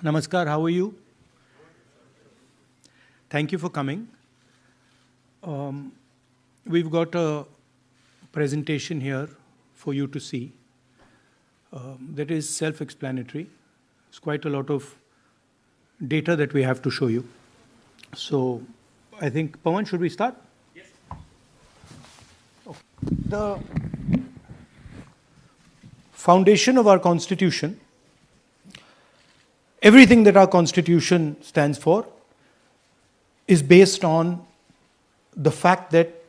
Namaskar, how are you? Thank you for coming. We've got a presentation here for you to see that is self-explanatory. It's quite a lot of data that we have to show you. So I think, Pawan, should we start? Yes. The foundation of our Constitution, everything that our Constitution stands for, is based on the fact that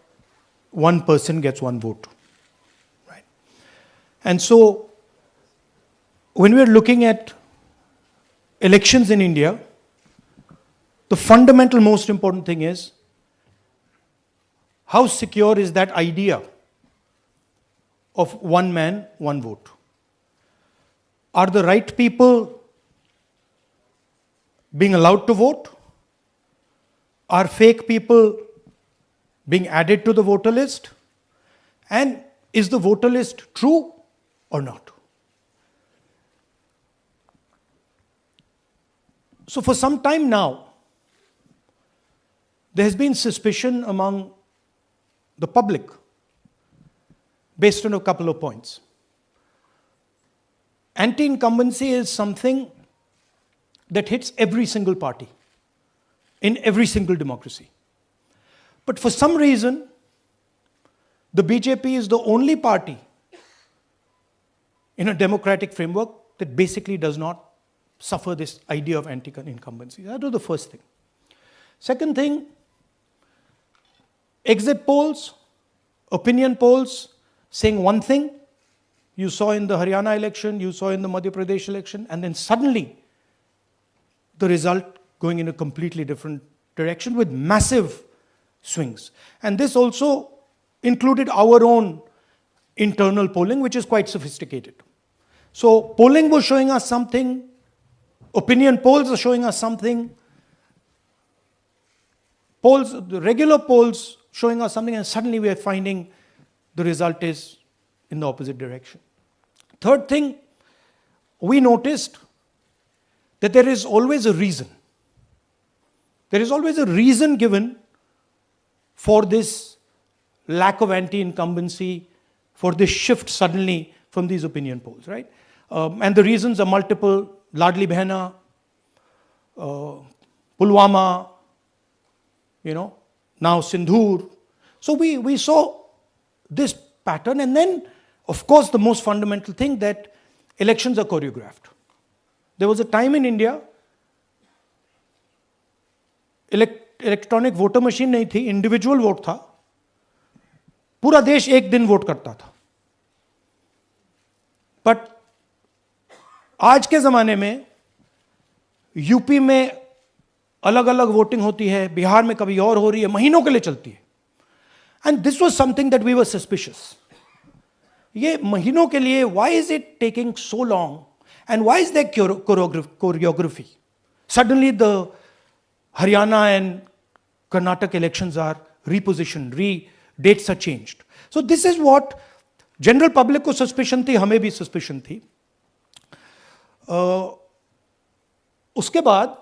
one person gets one vote. Right? And so, when we're looking at elections in India, the fundamental most important thing is how secure is that idea of one man, one vote? Are the right people being allowed to vote? Are fake people being added to the voter list? And is the voter list true or not? So for some time now, there has been suspicion among the public based on a couple of points. Anti-incumbency is something that hits every single party in every single democracy. But for some reason, the BJP is the only party in a democratic framework that basically does not suffer this idea of anti-incumbency. That was the first thing. Second thing, exit polls, opinion polls saying one thing, you saw in the Haryana election, you saw in the Madhya Pradesh election, and then suddenly the result going in a completely different direction with massive swings. And this also included our own internal polling, which is quite sophisticated. So polling was showing us something, opinion polls are showing us something, the regular polls showing us something, and suddenly we are finding the result is in the opposite direction. Third thing, we noticed that there is always a reason. There is always a reason given for this lack of anti-incumbency, for this shift suddenly from these opinion polls, right? And the reasons are multiple: Ladli Behna, Pulwama, now Sindhur. So we saw this pattern, and then, of course, the most fundamental thing that elections are choreographed. There was a time in India, electronic voter machine नहीं थी, individual vote था, पूरा देश एक दिन vote करता था. But आज के जमाने में यूपी में अलग अलग वोटिंग होती है, बिहार में कभी और हो रही है, महीनों के लिए चलती है. And this was something that we were suspicious. ये महीनों के लिए, why is it taking so long? And why is there choreography? Suddenly the Haryana and Karnataka elections are repositioned, dates are changed. So this is what general public को suspicion थी, हमें भी suspicion थी. उसके बाद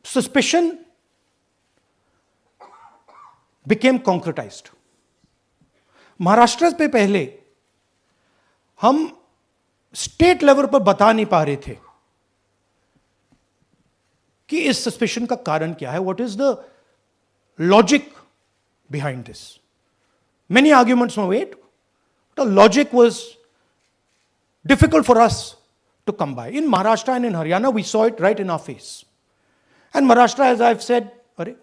suspicion became concretized. महाराष्ट्र पे पहले हम स्टेट लेवल पर बता नहीं पा रहे थे कि इस सस्पेशन का कारण क्या है, what is the logic behind this. Many arguments were made, the logic was difficult for us to come by. In Maharashtra and in Haryana we saw it right in our face. And Maharashtra, as I have said, अरे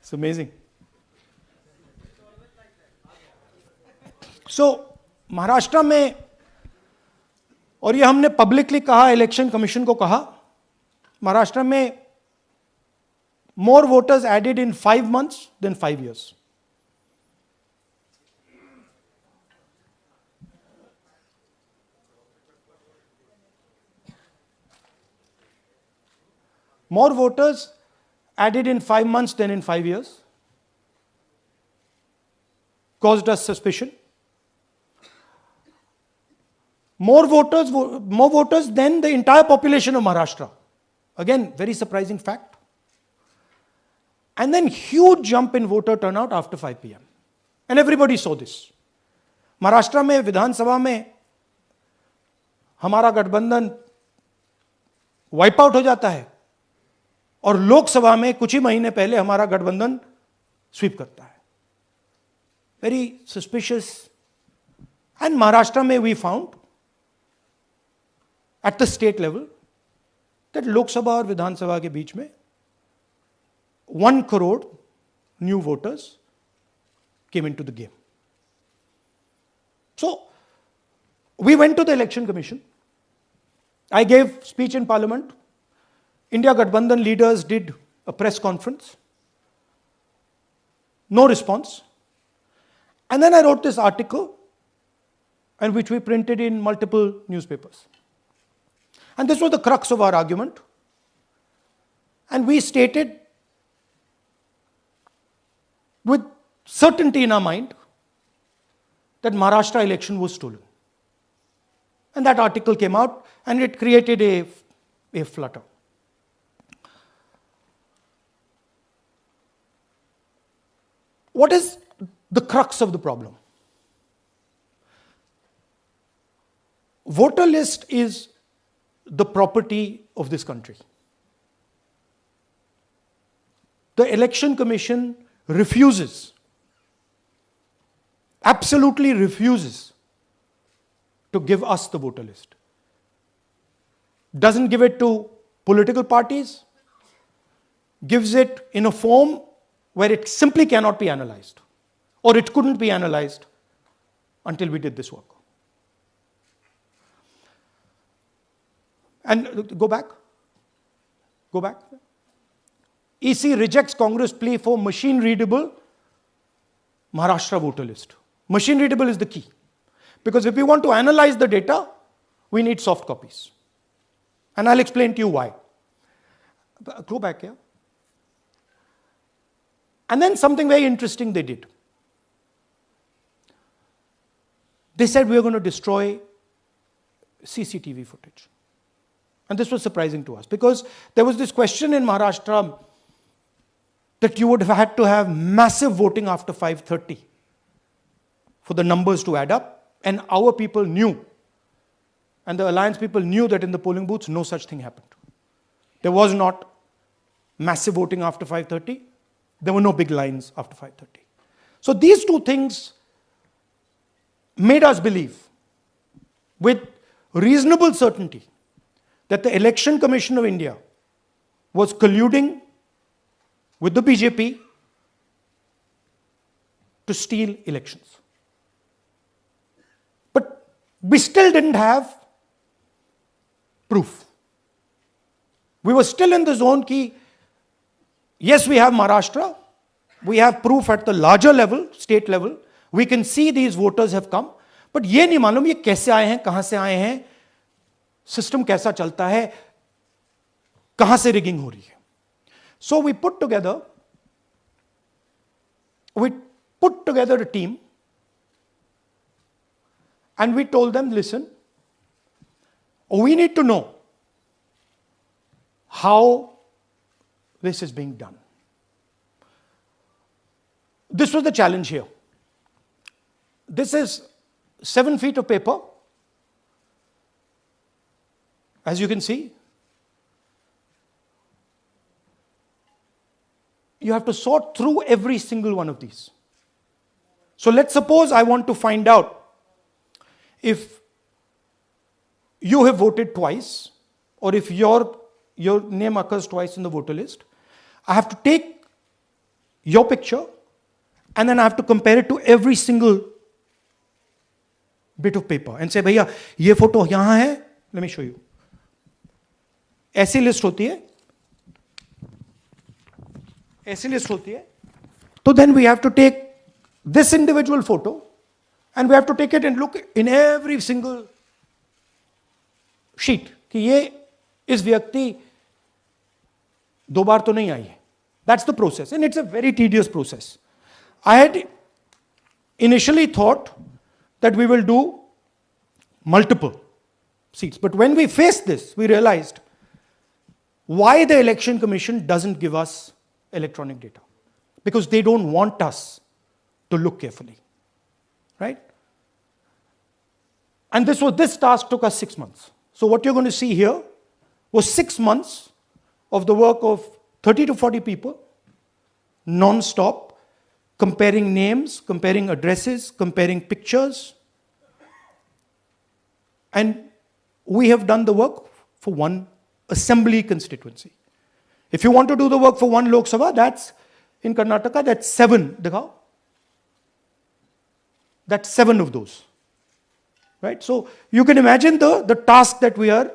It's amazing. So, Maharashtra में, और ये हमने publicly कहा, election commission को कहा, महाराष्ट्र में more voters added in 5 months than 5 years. More voters added in 5 months than in 5 years. Caused us suspicion. More voters than the entire population of Maharashtra. Again, very surprising fact. And then huge jump in voter turnout after 5 p.m. And everybody saw this. Maharashtra में विधानसभा में हमारा गठबंधन wipe out हो जाता है और लोकसभा में कुछ ही महीने पहले हमारा गठबंधन स्वीप करता है. Very suspicious. एंड महाराष्ट्र में we found at the state level that Lok Sabha और विधानसभा के बीच में 1 crore new voters came into the game. So, we went to the election commission. I gave speech in parliament. India Gathbandhan leaders did a press conference. No response. And then I wrote this article, and which we printed in multiple newspapers. And this was the crux of our argument. And we stated with certainty in our mind that Maharashtra election was stolen. And that article came out and it created a flutter. What is the crux of the problem? Voter list is the property of this country. The Election Commission refuses, absolutely refuses to give us the voter list. Doesn't give it to political parties, gives it in a form where it simply cannot be analyzed, or it couldn't be analyzed until we did this work. And go back. EC rejects Congress plea for machine-readable Maharashtra voter list. Machine-readable is the key. Because if we want to analyze the data, we need soft copies. And I'll explain to you why. Go back here. And then something very interesting they did. They said we are going to destroy CCTV footage. And this was surprising to us because there was this question in Maharashtra that you would have had to have massive voting after 5:30 for the numbers to add up. And our people knew, and the alliance people knew that in the polling booths, no such thing happened. There was not massive voting after 5:30. There were no big lines after 5:30. So these two things made us believe with reasonable certainty that the Election Commission of India was colluding with the BJP to steal elections. But we still didn't have proof. We were still in the zone ki, yes, we have Maharashtra, we have proof at the larger level, state level, we can see these voters have come, but ये नहीं मालूम ये कैसे आए हैं, कहां से आए हैं, सिस्टम कैसा चलता है, कहां से रिगिंग हो रही है. So we put together a team and we told them, listen, we need to know how this is being done. This was the challenge here. This is 7 feet of paper. As you can see, you have to sort through every single one of these. So let's suppose I want to find out if you have voted twice or if your name occurs twice in the voter list. I have to take your picture and then I have to compare it to every single bit of paper and say, भैया ये photo यहां है, let me show you. ऐसी list होती है, तो then we have to take this individual photo and we have to take it and look in every single sheet कि ये इस व्यक्ति 2 बार तो नहीं आई है. That's the process, and it's a very tedious process. I had initially thought that we will do multiple seats, but when we faced this, we realized why the Election Commission doesn't give us electronic data. Because they don't want us to look carefully, right? And this task took us 6 months. So what you're going to see here was 6 months of the work of 30 to 40 people, non-stop, comparing names, comparing addresses, comparing pictures. And we have done the work for one assembly constituency. If you want to do the work for one Lok Sabha, that's in Karnataka, that's 7. Dikhao. That's 7 of those. Right? So you can imagine the task that we are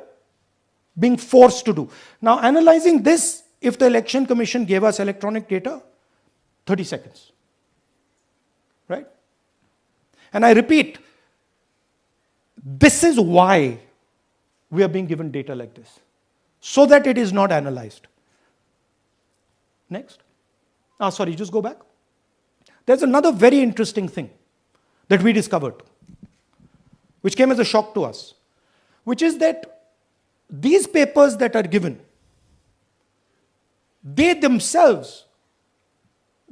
being forced to do. Now, analyzing this, if the Election Commission gave us electronic data, 30 seconds. Right? And I repeat, this is why we are being given data like this, so that it is not analyzed. Next. Sorry, just go back. There's another very interesting thing that we discovered, which came as a shock to us, which is that these papers that are given, they themselves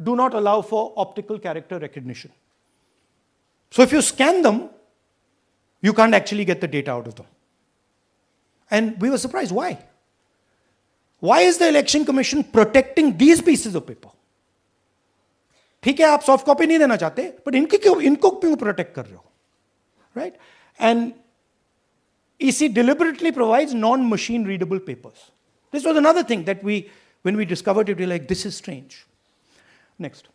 do not allow for optical character recognition. So if you scan them, you can't actually get the data out of them. And we were surprised. Why? Why is the Election Commission protecting these pieces of paper? ठीक है, आप soft copy नहीं देना चाहते, but इनको क्यों protect कर रहे हो? Right? And EC deliberately provides non-machine readable papers. This was another thing that when we discovered it, we were like, this is strange. Next.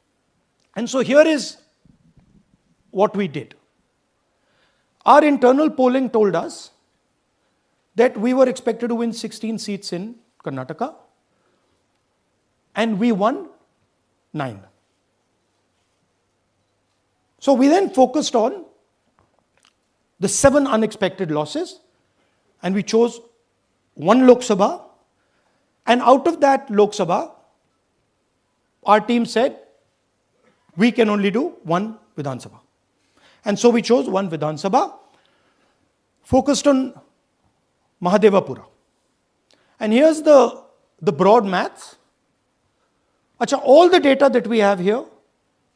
And so here is what we did. Our internal polling told us that we were expected to win 16 seats in Karnataka, and we won 9. So we then focused on the 7 unexpected losses, and we chose 1 Lok Sabha, and out of that Lok Sabha, our team said, we can only do 1 Vidhan Sabha. And so we chose 1 Vidhan Sabha, focused on Mahadevapura. And here's the broad maths. Acha, all the data that we have here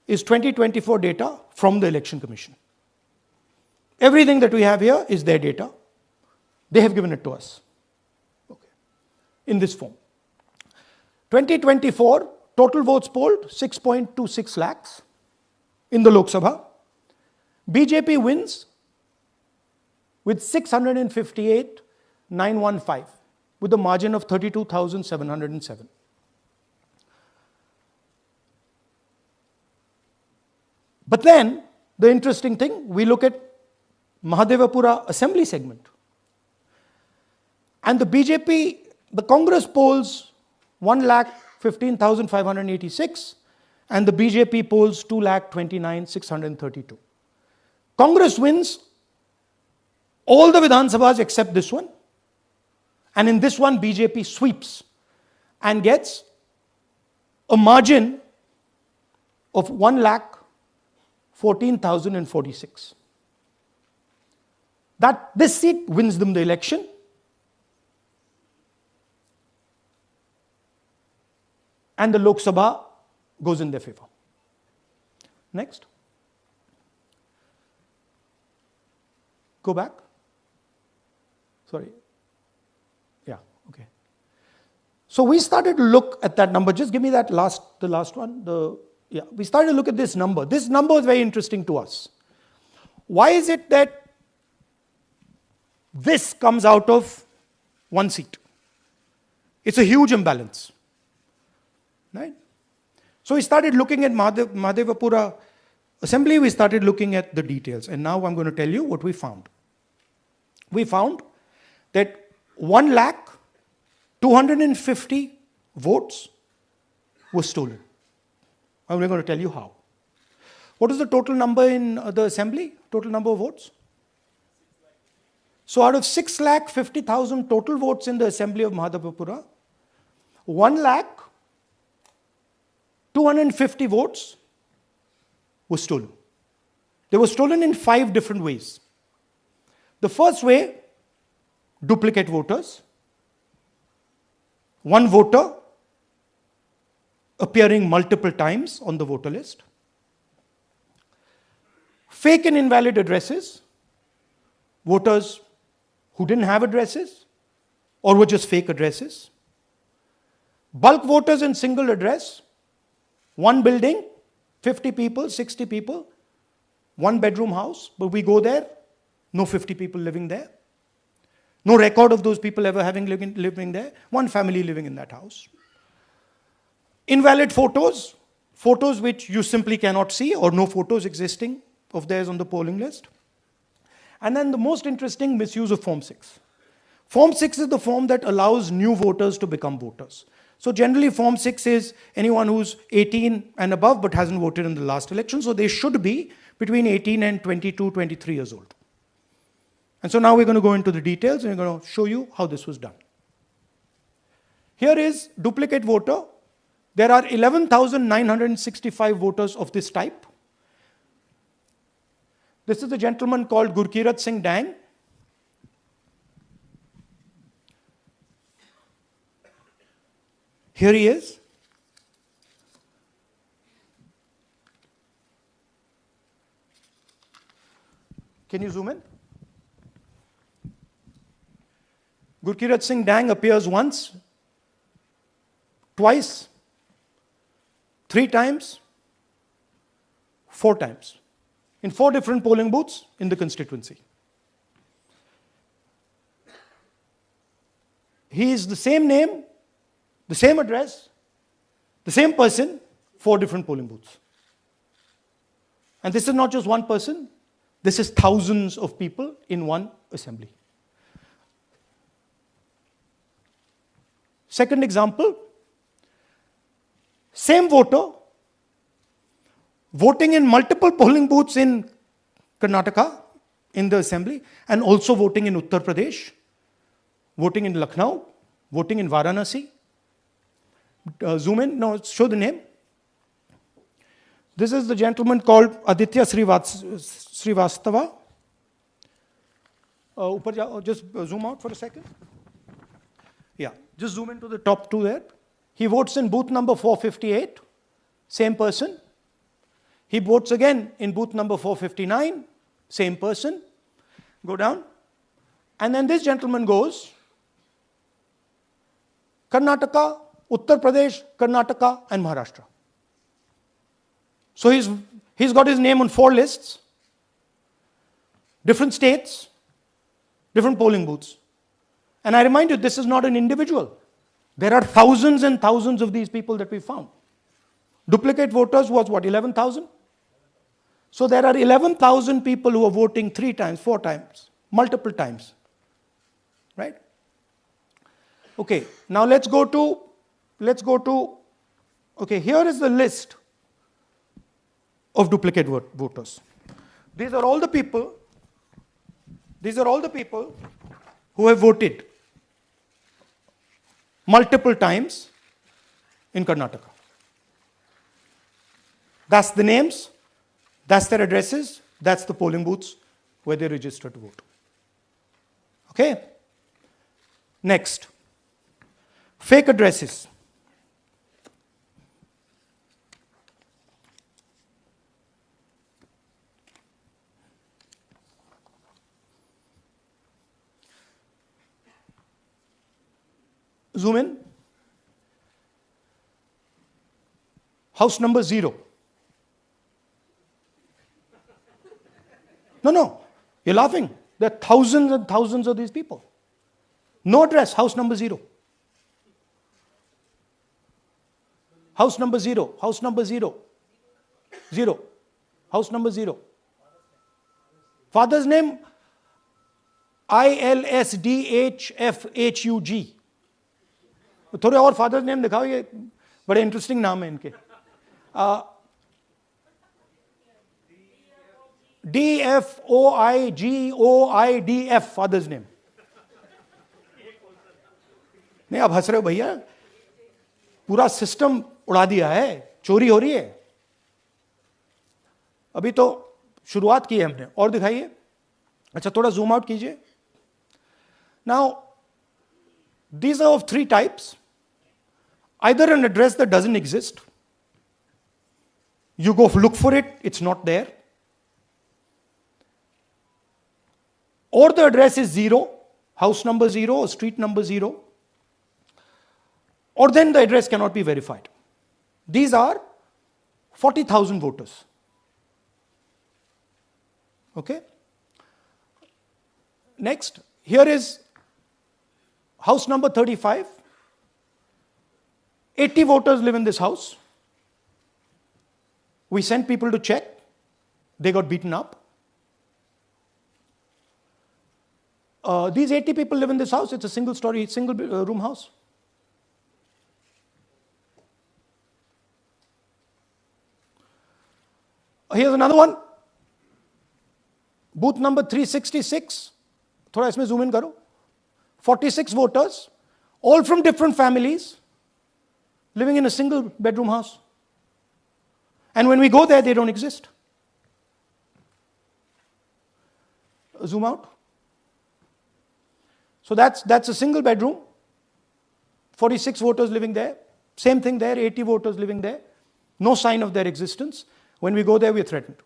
is 2024 data from the Election Commission. Everything that we have here is their data. They have given it to us. Okay. In this form. 2024, total votes polled, 6.26 lakhs in the Lok Sabha. BJP wins with 658,915 with a margin of 32,707. But then, the interesting thing, we look at Mahadevapura assembly segment. And the BJP, the Congress polls 1,15,586 and the BJP polls 2,29,632. Congress wins all the Vidhan Sabhas except this one. And in this one, BJP sweeps and gets a margin of 1,14,046. This seat wins them the election. And the Lok Sabha goes in their favor. Next. Go back. Sorry. Yeah, okay. So we started to look at that number. Just give me that the last one. We started to look at this number. This number is very interesting to us. Why is it that this comes out of 1 seat? It's a huge imbalance. Right? So we started looking at Mahadevapura assembly, we started looking at the details. And now I'm going to tell you what we found. We found that 1,250,000 votes were stolen. I'm going to tell you how. What is the total number in the assembly? Total number of votes? So out of 6,50,000 total votes in the assembly of Mahadevapura, 1,250,000 votes were stolen. They were stolen in 5 different ways. The first way, duplicate voters. One voter appearing multiple times on the voter list. Fake and invalid addresses. Voters who didn't have addresses or were just fake addresses. Bulk voters in single address. One building, 50 people, 60 people, 1-bedroom house, but we go there, no 50 people living there. No record of those people ever having living there. One family living in that house. Invalid photos, photos which you simply cannot see or no photos existing of theirs on the polling list. And then the most interesting, misuse of Form 6. Form 6 is the form that allows new voters to become voters. So generally Form 6 is anyone who's 18 and above but hasn't voted in the last election. So they should be between 18 and 22, 23 years old. And so now we're going to go into the details and we're going to show you how this was done. Here is duplicate voter. There are 11,965 voters of this type. This is a gentleman called Gurkirat Singh Dang. Here he is. Can you zoom in? Gurkirat Singh Dang appears once, twice, 3 times, 4 times, in 4 different polling booths in the constituency. He is the same name, the same address, the same person, 4 different polling booths. And this is not just one person, this is thousands of people in one assembly. Second example, same voter voting in multiple polling booths in Karnataka in the assembly and also voting in Uttar Pradesh, voting in Lucknow, voting in Varanasi. Zoom in, no, show the name. This is the gentleman called Aditya Srivastava. Just zoom out for a second. Yeah, just zoom into the top 2 there. He votes in booth number 458, same person. He votes again in booth number 459, same person. Go down. And then this gentleman goes, Karnataka, Uttar Pradesh, Karnataka, and Maharashtra. So he's got his name on 4 lists, different states, different polling booths. And I remind you, this is not an individual. There are thousands and thousands of these people that we found. Duplicate voters was what, 11,000? So there are 11,000 people who are voting 3 times, 4 times, multiple times. Right? Okay, now let's go to, okay, here is the list of duplicate voters. These are all the people who have voted multiple times in Karnataka. That's the names, that's their addresses, that's the polling booths where they register to vote. Okay? Next, fake addresses. Zoom in. House number 0. No, you're laughing. There are thousands and thousands of these people. No address, house number 0. House number 0, house number 0. 0. House number 0. Father's name, ILSDHFHUG. थोड़े और father's name दिखाओ, ये बड़े interesting नाम है इनके. DFOIGOIDF father's name. नहीं आप हंस रहे हो भैया. पूरा सिस्टम उड़ा दिया है, चोरी हो रही है। अभी तो शुरुआत की है हमने, और दिखाइए। अच्छा, थोड़ा जूम आउट कीजिए। Now these are of three types. Either an address that doesn't exist, you go look for it, it's not there, or the address is 0, house number 0 or street number 0, or then the address cannot be verified. These are 40,000 voters. Okay? Next, here is house number 35. 80 voters live in this house. We sent people to check. They got beaten up. These 80 people live in this house. It's a single story, single room house. Here's another one. Booth number 366. थोड़ा इसमें zoom in करो. 46 voters, all from different families, living in a single bedroom house. And when we go there, they don't exist. Zoom out. So that's a single bedroom. 46 voters living there. Same thing there, 80 voters living there. No sign of their existence. When we go there, we're threatened.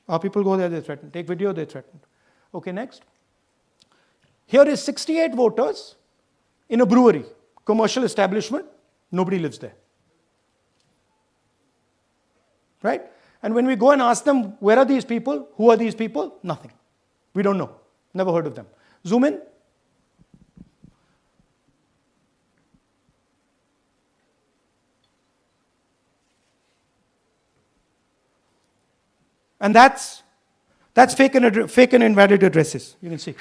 Our people go there, they're threatened. Take video, they're threatened. Okay, next. Here is 68 voters in a brewery, commercial establishment. Nobody lives there. Right? And when we go and ask them, where are these people? Who are these people? Nothing. We don't know. Never heard of them. Zoom in. And that's fake and invalid addresses. You can see.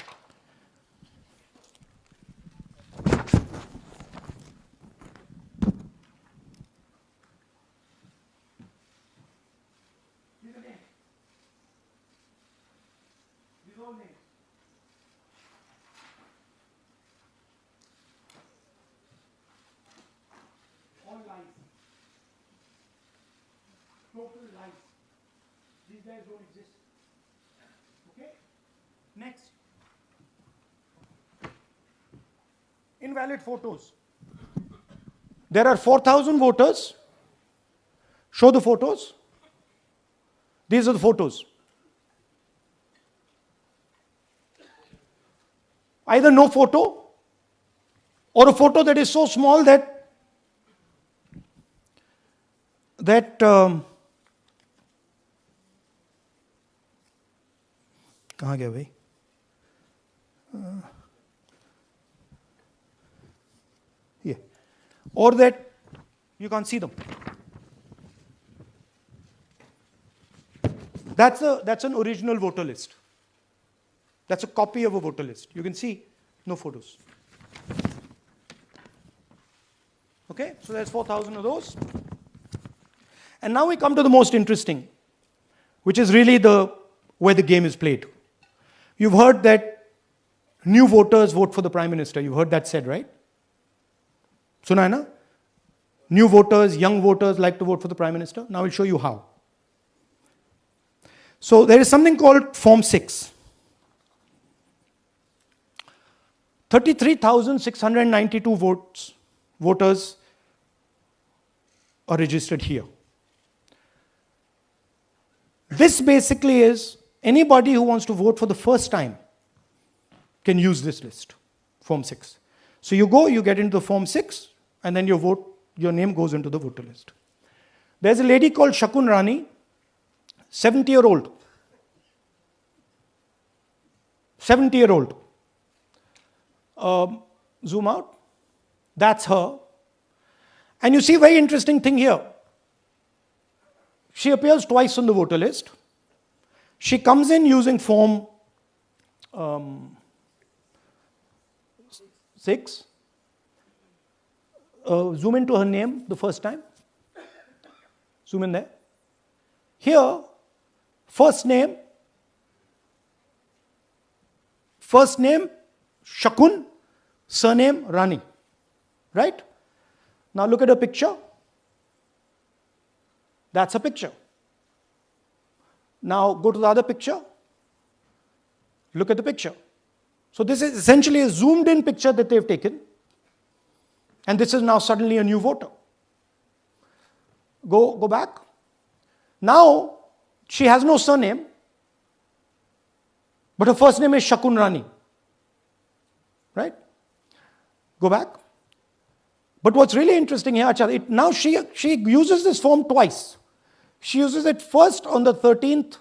Total lies. These guys don't exist. Okay? Next. Invalid photos. There are 4,000 voters. Show the photos. These are the photos. Either no photo or a photo that is so small that कहाँ गया भाई? Yeah. Or that you can't see them. That's an original voter list. That's a copy of a voter list. You can see no photos. Okay, so there's 4,000 of those. And now we come to the most interesting, which is really where the game is played. You've heard that new voters vote for the Prime Minister. You've heard that said, right? Suna hai na? New voters, young voters like to vote for the Prime Minister. Now I'll show you how. So there is something called Form 6. 33,692 voters are registered here. This basically is anybody who wants to vote for the first time can use this list, Form 6. So you go, you get into the Form 6, and then your name goes into the voter list. There's a lady called Shakun Rani, 70-year-old. 70-year-old. Zoom out. That's her. And you see a very interesting thing here. She appears twice on the voter list. She comes in using Form 6. Zoom into her name the first time. Zoom in there. Here, first name Shakun, surname Rani. Right? Now look at her picture. That's a picture. Now go to the other picture. Look at the picture. So this is essentially a zoomed in picture that they've taken. And this is now suddenly a new voter. Go back. Now, she has no surname, but her first name is Shakun Rani. Right? Go back. But what's really interesting here, now she uses this form twice. She uses it first on the 13th,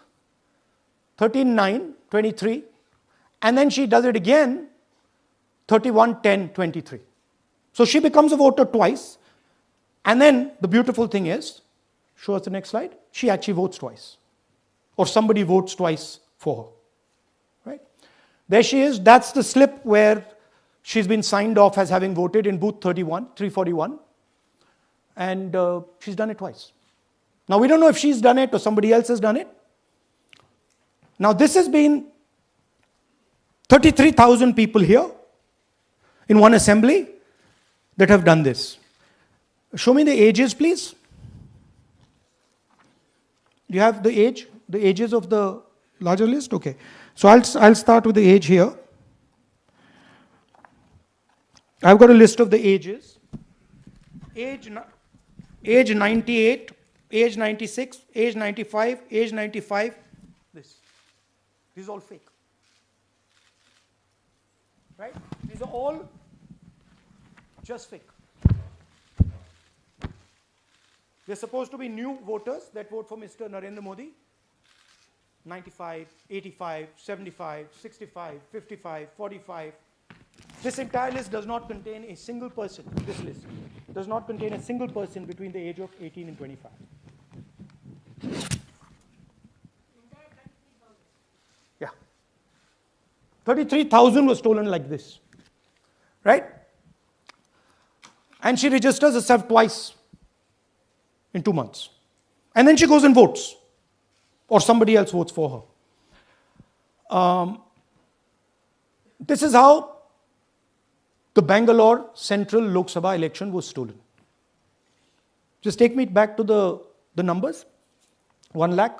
13/9/23, and then she does it again 31/10/23. So she becomes a voter twice, and then the beautiful thing is, show us the next slide, she actually votes twice. Or somebody votes twice for her. Right? There she is, that's the slip where she's been signed off as having voted in booth 341, and she's done it twice. Now we don't know if she's done it or somebody else has done it. Now this has been 33,000 people here in one assembly that have done this. Show me the ages, please. Do you have the ages of the larger list? Okay. So I'll start with the age here. I've got a list of the ages. Age 98, age 96, age 95, age 95. This is all fake. Right? These are all just fake. They're supposed to be new voters that vote for Mr. Narendra Modi. 95, 85, 75, 65, 55, 45. This entire list does not contain a single person. This list does not contain a single person between the age of 18 and 25. Yeah. 33,000 was stolen like this. Right? And she registers herself twice in 2 months. And then she goes and votes. Or somebody else votes for her. This is how the Bangalore Central Lok Sabha election was stolen. Just take me back to the numbers. 1 lakh.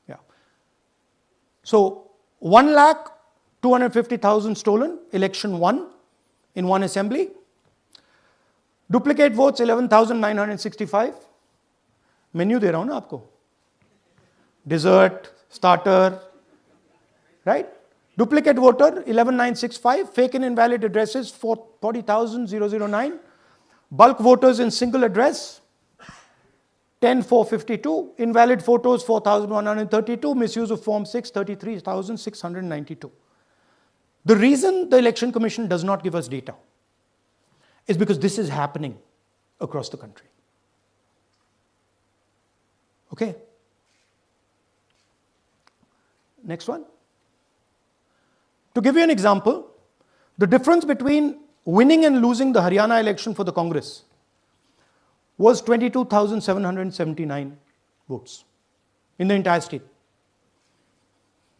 Yeah. So 1,250,000 stolen, election won in one assembly. Duplicate votes 11,965. Menu दे रहा हूं ना आपको. Dessert, starter, right? Duplicate voter 11,965. Fake and invalid addresses 40,009. Bulk voters in single address 10,452. Invalid photos 4,132. Misuse of Form 6 33,692. The reason the Election Commission does not give us data is because this is happening across the country. Okay. Next one. To give you an example, the difference between winning and losing the Haryana election for the Congress was 22,779 votes in the entire state.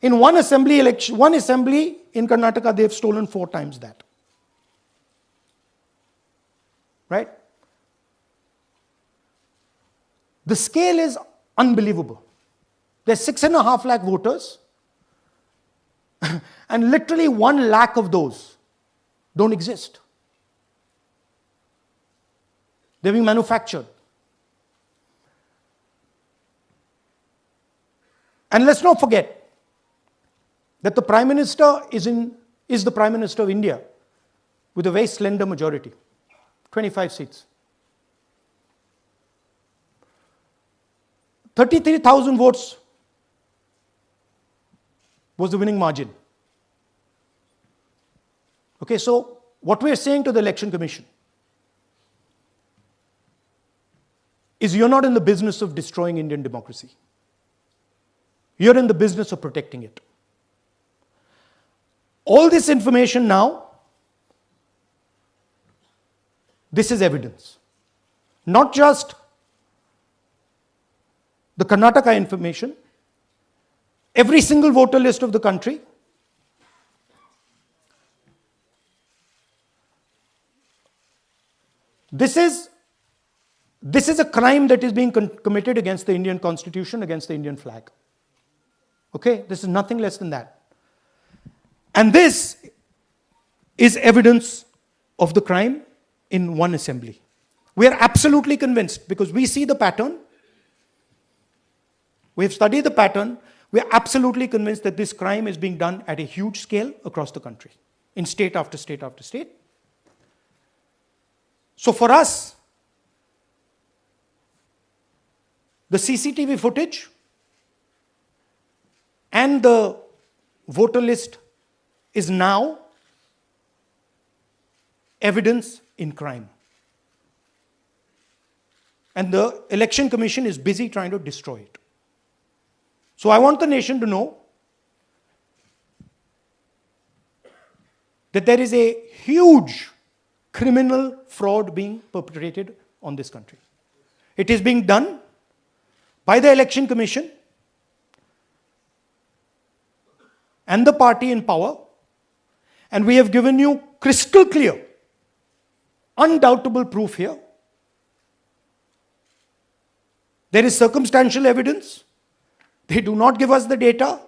In one assembly in Karnataka, they've stolen 4 times that. Right? The scale is unbelievable. There's 6.5 lakh voters, and literally 1 lakh of those don't exist. They're being manufactured. And let's not forget that the Prime Minister is the Prime Minister of India with a very slender majority, 25 seats. 33,000 votes was the winning margin. Okay, so what we are saying to the Election Commission is you're not in the business of destroying Indian democracy. You're in the business of protecting it. All this information now, this is evidence. Not just the Karnataka information, every single voter list of the country. This This is a crime that is being committed against the Indian Constitution, against the Indian flag. Okay? This is nothing less than that. And this is evidence of the crime in one assembly. We are absolutely convinced, because we see the pattern. We have studied the pattern. We are absolutely convinced that this crime is being done at a huge scale across the country, in state after state after state. So for us, the CCTV footage and the voter list is now evidence in crime. And the Election Commission is busy trying to destroy it. So I want the nation to know that there is a huge criminal fraud being perpetrated on this country. It is being done by the Election Commission and the party in power, and we have given you crystal clear, undoubtable proof here. There is circumstantial evidence. They do not give us the data.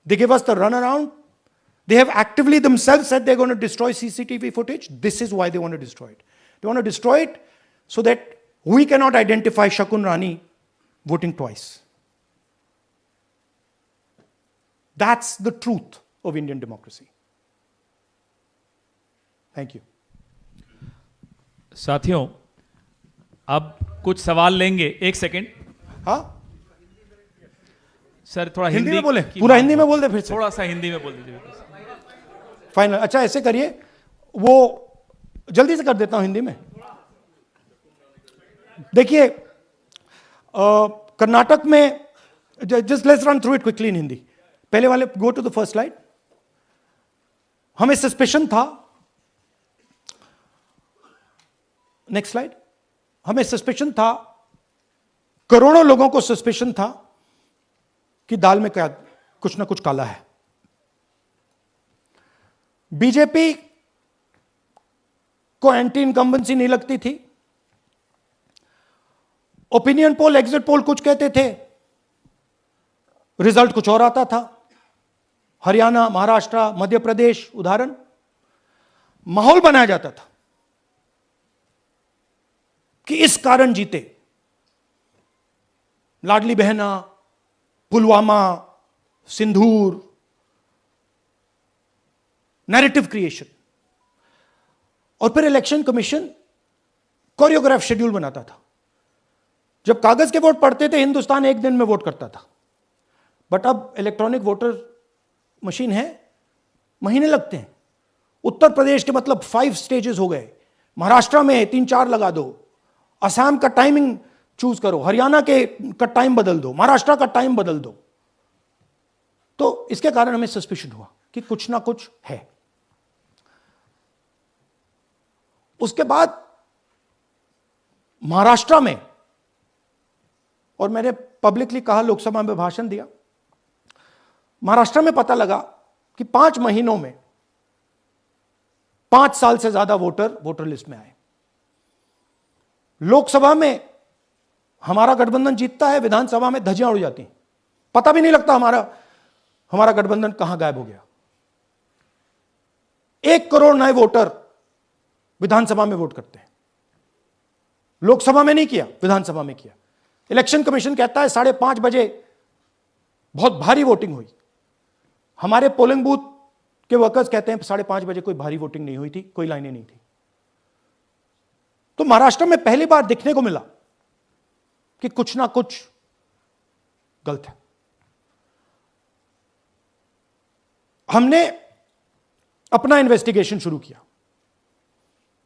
They give us the runaround. They have actively themselves said they're going to destroy CCTV footage. This is why they want to destroy it. They want to destroy it so that we cannot identify Shakun Rani voting twice. That's the truth of Indian democracy. Thank you. साथियों, अब कुछ सवाल लेंगे. एक second. हाँ, sir थोड़ा हिंदी में बोले, पूरा हिंदी में बोल दे, फिर से थोड़ा सा हिंदी में बोल दीजिए. फाइनल. अच्छा, ऐसे करिए, वो जल्दी से कर देता हूं हिंदी में. देखिए, कर्नाटक में, just let's run through it quickly in Hindi. पहले वाले, go to the first slide. हमें सस्पेशन था, नेक्स्ट स्लाइड. हमें सस्पेशन था, करोड़ों लोगों को सस्पेशन था कि दाल में क्या कुछ ना कुछ काला है. बीजेपी को एंटी इनकम्बेंसी नहीं लगती थी. ओपिनियन पोल, एग्जिट पोल कुछ कहते थे, रिजल्ट कुछ और आता था. हरियाणा, महाराष्ट्र, मध्य प्रदेश उदाहरण, माहौल बनाया जाता था कि इस कारण जीते. लाडली बहना, पुलवामा, सिंदूर, नैरेटिव क्रिएशन. और फिर इलेक्शन कमीशन कोरियोग्राफ शेड्यूल बनाता था. जब कागज के वोट पड़ते थे, हिंदुस्तान एक दिन में वोट करता था. बट अब इलेक्ट्रॉनिक वोटर मशीन है, महीने लगते हैं. उत्तर प्रदेश के मतलब 5 स्टेजेस हो गए. महाराष्ट्र में 3-4 लगा दो. असम का टाइमिंग चूज करो, हरियाणा के का टाइम बदल दो, महाराष्ट्र का टाइम बदल दो. तो इसके कारण हमें सस्पिशन हुआ कि कुछ ना कुछ है. उसके बाद महाराष्ट्र में, और मैंने पब्लिकली कहा, लोकसभा में भाषण दिया, महाराष्ट्र में पता लगा कि 5 महीनों में 5 साल से ज्यादा वोटर लिस्ट में आए. लोकसभा में हमारा गठबंधन जीतता है, विधानसभा में धज्जियां उड़ जाती हैं. पता भी नहीं लगता हमारा गठबंधन कहां गायब हो गया. 1 करोड़ नए वोटर विधानसभा में वोट करते हैं. लोकसभा में नहीं किया, विधानसभा में किया. इलेक्शन कमीशन कहता है 5:30 बजे बहुत भारी वोटिंग हुई. हमारे पोलिंग बूथ के वर्कर्स कहते हैं 5:30 बजे कोई भारी वोटिंग नहीं हुई थी, कोई लाइनें नहीं थी. तो महाराष्ट्र में पहली बार दिखने को मिला कि कुछ ना कुछ गलत है. हमने अपना इन्वेस्टिगेशन शुरू किया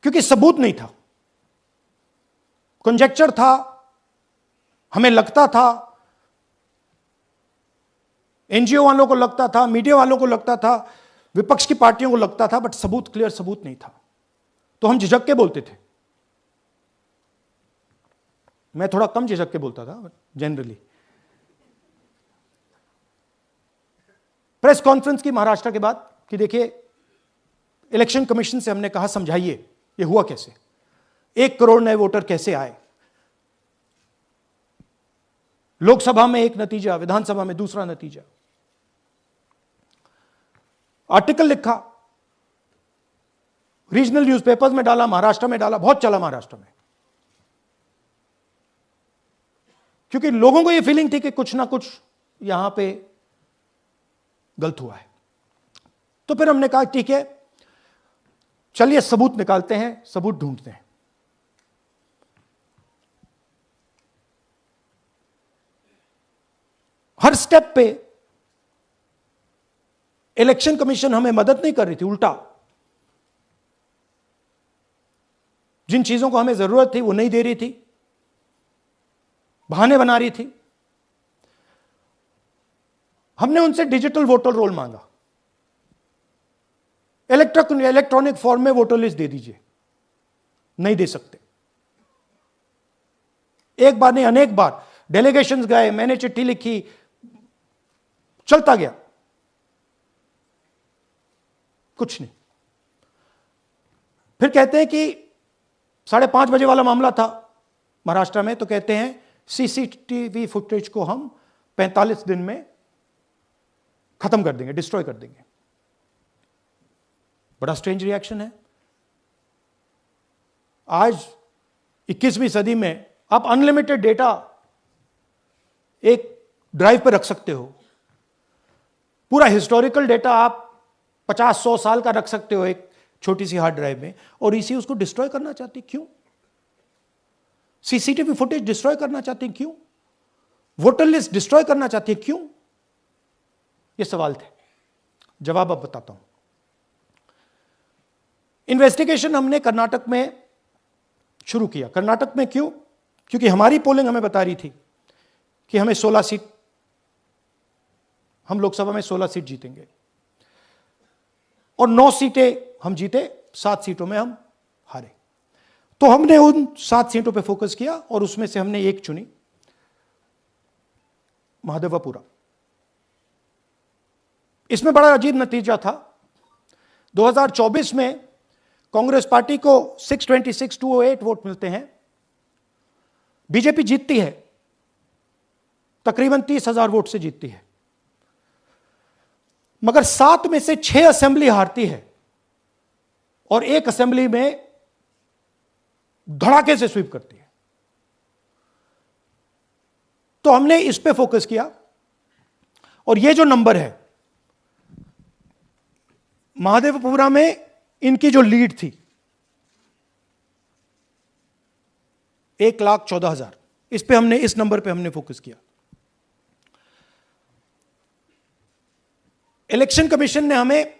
क्योंकि सबूत नहीं था, कंजेक्चर था. हमें लगता था, एनजीओ वालों को लगता था, मीडिया वालों को लगता था, विपक्ष की पार्टियों को लगता था, बट सबूत, क्लियर सबूत नहीं था. तो हम झिझक के बोलते थे. मैं थोड़ा कम झिझक के बोलता था जनरली. प्रेस कॉन्फ्रेंस की महाराष्ट्र के बाद कि देखिए, इलेक्शन कमीशन से हमने कहा समझाइए ये हुआ कैसे. 1 करोड़ नए वोटर कैसे आए? लोकसभा में एक नतीजा, विधानसभा में दूसरा नतीजा। आर्टिकल लिखा, रीजनल न्यूज़पेपर्स में डाला, महाराष्ट्र में डाला, बहुत चला महाराष्ट्र में, क्योंकि लोगों को यह फीलिंग थी कि कुछ ना कुछ यहां पे गलत हुआ है। तो फिर हमने कहा ठीक है, चलिए सबूत निकालते हैं, सबूत ढूंढते हैं। हर स्टेप पे इलेक्शन कमीशन हमें मदद नहीं कर रही थी, उल्टा जिन चीजों को हमें जरूरत थी वो नहीं दे रही थी, बहाने बना रही थी। हमने उनसे डिजिटल वोटर रोल मांगा, इलेक्ट्रॉनिक फॉर्म में वोटर लिस्ट दे दीजिए, नहीं दे सकते। एक बार नहीं, अनेक बार डेलीगेशंस गए, मैंने चिट्ठी लिखी, चलता गया, कुछ नहीं। फिर कहते हैं कि 5:30 बजे वाला मामला था महाराष्ट्र में, तो कहते हैं सीसीटीवी फुटेज को हम 45 दिन में खत्म कर देंगे, डिस्ट्रॉय कर देंगे। बड़ा स्ट्रेंज रिएक्शन है। आज 21वीं सदी में आप अनलिमिटेड डेटा एक ड्राइव पर रख सकते हो, पूरा हिस्टोरिकल डेटा आप 50-100 साल का रख सकते हो एक छोटी सी हार्ड ड्राइव में, और इसी उसको डिस्ट्रॉय करना चाहती, क्यों? सीसीटीवी फुटेज डिस्ट्रॉय करना चाहती, क्यों? वोटर लिस्ट डिस्ट्रॉय करना चाहती है, क्यों? ये सवाल थे, जवाब अब बताता हूं। इन्वेस्टिगेशन हमने कर्नाटक में शुरू किया। कर्नाटक में क्यों? क्योंकि हमारी पोलिंग हमें बता रही थी कि हमें 16 सीट, हम लोकसभा में 16 सीट जीतेंगे, और 9 सीटें हम जीते, 7 सीटों में हम हारे। तो हमने उन 7 सीटों पे फोकस किया, और उसमें से हमने एक चुनी, महादेवपुरा। इसमें बड़ा अजीब नतीजा था। 2024 में कांग्रेस पार्टी को 626-208 वोट मिलते हैं, बीजेपी जीतती है, तकरीबन 30,000 वोट से जीतती है, मगर 7 में से 6 असेंबली हारती है, और एक असेंबली में धड़ाके से स्वीप करती है। तो हमने इस पे फोकस किया, और ये जो नंबर है, महादेवपुरा में इनकी जो लीड थी 1,14,000, इस पे हमने, इस नंबर पे हमने फोकस किया। इलेक्शन कमीशन ने हमें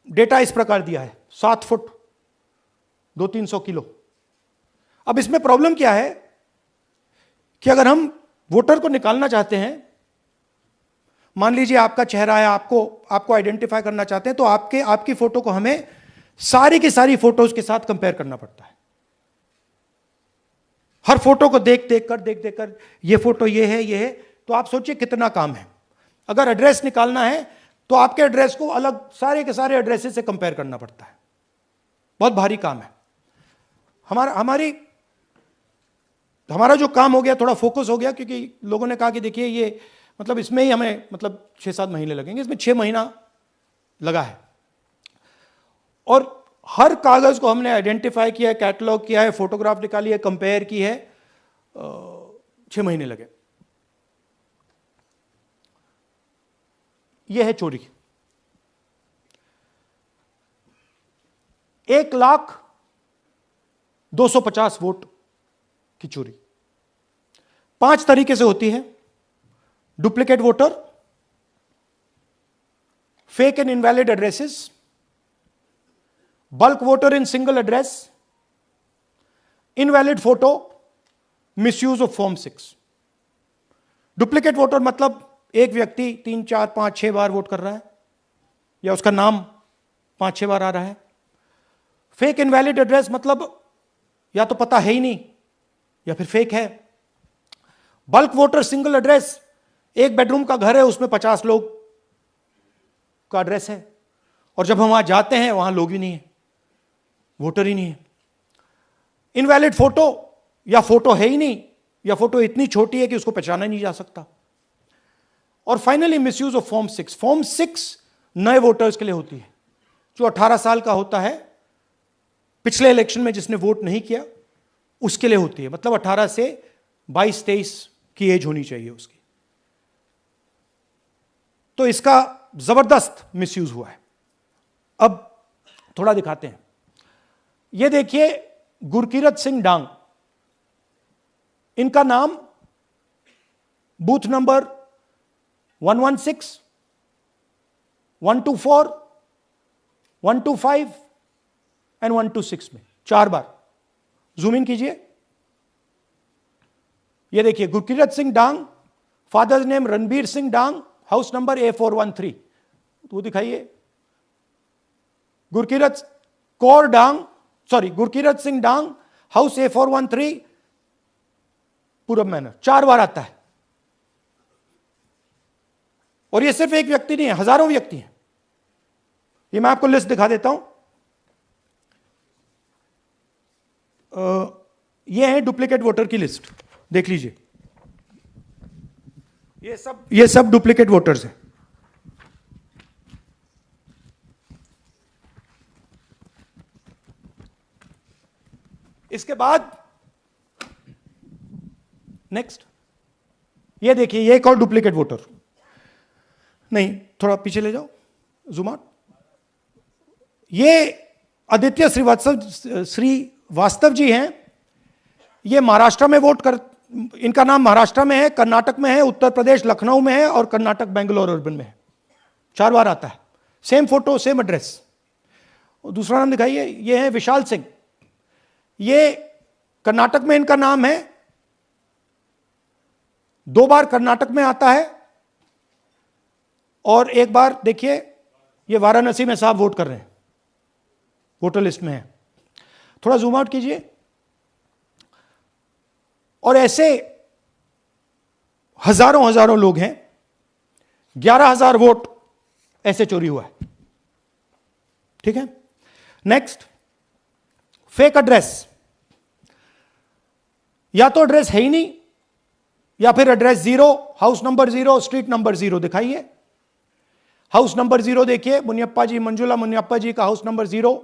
डेटा इस प्रकार दिया है, 7 फुट 200-300 किलो। अब इसमें प्रॉब्लम क्या है कि अगर हम वोटर को निकालना चाहते हैं, मान लीजिए आपका चेहरा है, आपको आइडेंटिफाई करना चाहते हैं, तो आपकी फोटो को हमें सारी की सारी फोटोज के साथ कंपेयर करना पड़ता है। हर फोटो को देख देख कर ये फोटो ये है, तो आप सोचिए कितना काम है। अगर एड्रेस निकालना है तो आपके एड्रेस को अलग सारे के सारे एड्रेसेस से कंपेयर करना पड़ता है, बहुत भारी काम है। हमारा जो काम हो गया, थोड़ा फोकस हो गया, क्योंकि लोगों ने कहा कि देखिए ये मतलब इसमें ही हमें मतलब 6-7 महीने लगेंगे, इसमें 6 महीना लगा है, और हर कागज को हमने आइडेंटिफाई किया है, कैटलॉग किया है, फोटोग्राफ निकाली है, कंपेयर की है, 6 महीने लगे। यह है चोरी। 1,250,000 वोट की चोरी 5 तरीके से होती है: duplicate voter, fake and invalid addresses, bulk voter in single address, invalid photo, misuse of form 6। Duplicate voter मतलब एक व्यक्ति 3, 4, 5, 6 बार वोट कर रहा है, या उसका नाम 5-6 बार आ रहा है। फेक इनवैलिड एड्रेस मतलब या तो पता है ही नहीं, या फिर फेक है। बल्क वोटर सिंगल एड्रेस, एक बेडरूम का घर है, उसमें 50 लोग का एड्रेस है, और जब हम वहां जाते हैं वहां लोग ही नहीं है, वोटर ही नहीं है। इनवैलिड फोटो, या फोटो है ही नहीं, या फोटो इतनी छोटी है कि उसको पहचाना नहीं जा सकता। और finally misuse of form 6। Form 6 नए वोटर्स के लिए होती है, जो 18 साल का होता है, पिछले इलेक्शन में जिसने वोट नहीं किया उसके लिए होती है। मतलब 18 से 22-23 की एज होनी चाहिए उसकी। तो इसका जबरदस्त मिसयूज हुआ है। अब थोड़ा दिखाते हैं। यह देखिए गुरकीरत सिंह डांग, इनका नाम बूथ नंबर 116, 124, 125 एंड 126 में 4 बार। जूम इन कीजिए। यह देखिए गुरकीरत सिंह डांग, फादर्स नेम रणबीर सिंह डांग, हाउस नंबर A413। तो दिखाइए गुरकीरत सिंह डांग, हाउस A413, पूरब मैनर। 4 बार आता है। और यह सिर्फ एक व्यक्ति नहीं है, हजारों व्यक्ति हैं। ये मैं आपको लिस्ट दिखा देता हूं। ये है डुप्लीकेट वोटर की लिस्ट, देख लीजिए। ये सब डुप्लीकेट वोटर्स हैं। इसके बाद नेक्स्ट, ये देखिए, ये एक और डुप्लीकेट वोटर। नहीं, थोड़ा पीछे ले जाओ, जूम आउट। ये आदित्य श्रीवास्तव जी हैं। ये महाराष्ट्र में वोट कर, इनका नाम महाराष्ट्र में है, कर्नाटक में है, उत्तर प्रदेश लखनऊ में है, और कर्नाटक बेंगलोर अर्बन में है। 4 बार आता है। Same photo, same address. दूसरा नाम दिखाइए। ये है विशाल सिंह। ये कर्नाटक में इनका नाम है, 2 बार कर्नाटक में आता है, और 1 बार देखिए ये वाराणसी में साहब वोट कर रहे हैं, वोटर लिस्ट में है। थोड़ा जूम आउट कीजिए। और ऐसे हजारों लोग हैं। 11,000 वोट ऐसे चोरी हुआ है। ठीक है। Next, fake address. या तो एड्रेस है ही नहीं, या फिर address 0, house number 0, street number 0। दिखाइए हाउस नंबर 0, देखिए मुनियप्पा जी, मंजुला मुनियप्पा जी का हाउस नंबर 0।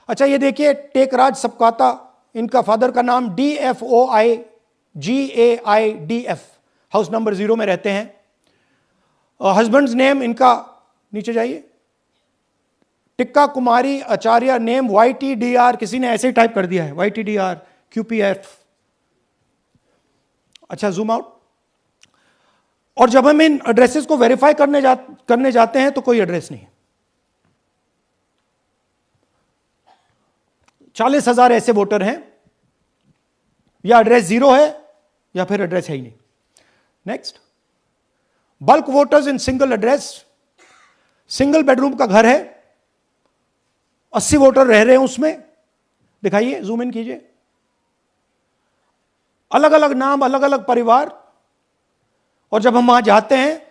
अच्छा, ये देखिए टेकराज सबकाता, इनका फादर का नाम DFOIGAIDF, हाउस नंबर 0 में रहते हैं। हस्बैंड्स नेम इनका, नीचे जाइए, टिक्का कुमारी आचार्य, नेम YTDR, किसी ने ऐसे ही टाइप कर दिया है, YTDR QPF। अच्छा, जूम आउट। और जब हम इन एड्रेसेस को वेरीफाई करने जाते हैं तो कोई एड्रेस नहीं है। 40,000 ऐसे वोटर हैं, या एड्रेस 0 है, या फिर एड्रेस है ही नहीं। Next, bulk voters in single address. Single bedroom का घर है, 80 वोटर रह रहे हैं उसमें। दिखाइए, जूम इन कीजिए। अलग अलग नाम, अलग अलग परिवार। और जब हम वहां जाते हैं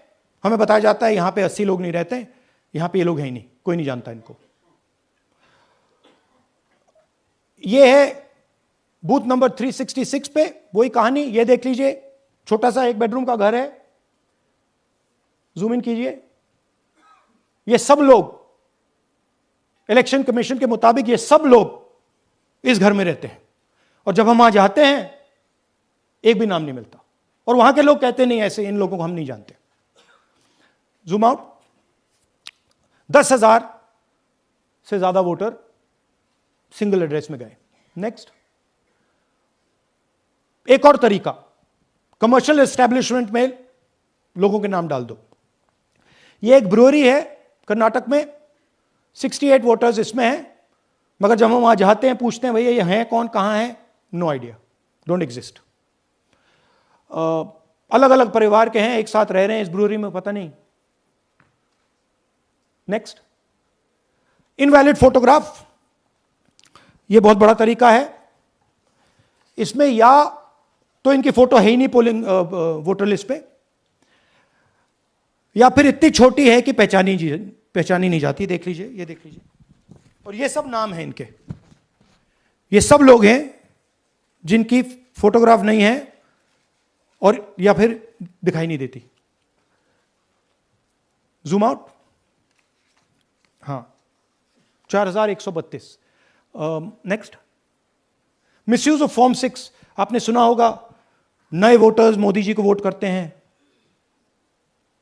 हमें बताया जाता है यहां पे 80 लोग नहीं रहते, यहां पे ये लोग हैं ही नहीं, कोई नहीं जानता इनको। ये है बूथ नंबर 366 पे वही कहानी। ये देख लीजिए, छोटा सा 1 बेडरूम का घर है। जूम इन कीजिए। ये सब लोग, इलेक्शन कमीशन के मुताबिक ये सब लोग इस घर में रहते हैं। और जब हम वहां जाते हैं एक भी नाम नहीं मिलता, और वहां के लोग कहते नहीं, ऐसे इन लोगों को हम नहीं जानते। Zoom out. 10,000 से ज्यादा वोटर सिंगल एड्रेस में गए। नेक्स्ट, एक और तरीका, कमर्शियल एस्टेब्लिशमेंट में लोगों के नाम डाल दो। ये एक ब्रूअरी है कर्नाटक में, 68 वोटर्स इसमें हैं, मगर जब हम वहां जाते हैं पूछते हैं भैया ये हैं कौन, कहां है, नो आइडिया, डोंट एग्जिस्ट। अलग अलग परिवार के हैं, एक साथ रह रहे हैं इस ब्रूअरी में, पता नहीं। Next, invalid photograph. ये बहुत बड़ा तरीका है। इसमें या तो इनकी फोटो है ही नहीं पोलिंग वोटर लिस्ट पे, या फिर इतनी छोटी है कि पहचानी नहीं जाती। देख लीजिए, ये देख लीजिए। और ये सब नाम है इनके, ये सब लोग हैं जिनकी फोटोग्राफ नहीं है और या फिर दिखाई नहीं देती। जूम आउट, हाँ, 4132। Next, misuse of form 6। आपने सुना होगा, नए वोटर्स मोदी जी को वोट करते हैं,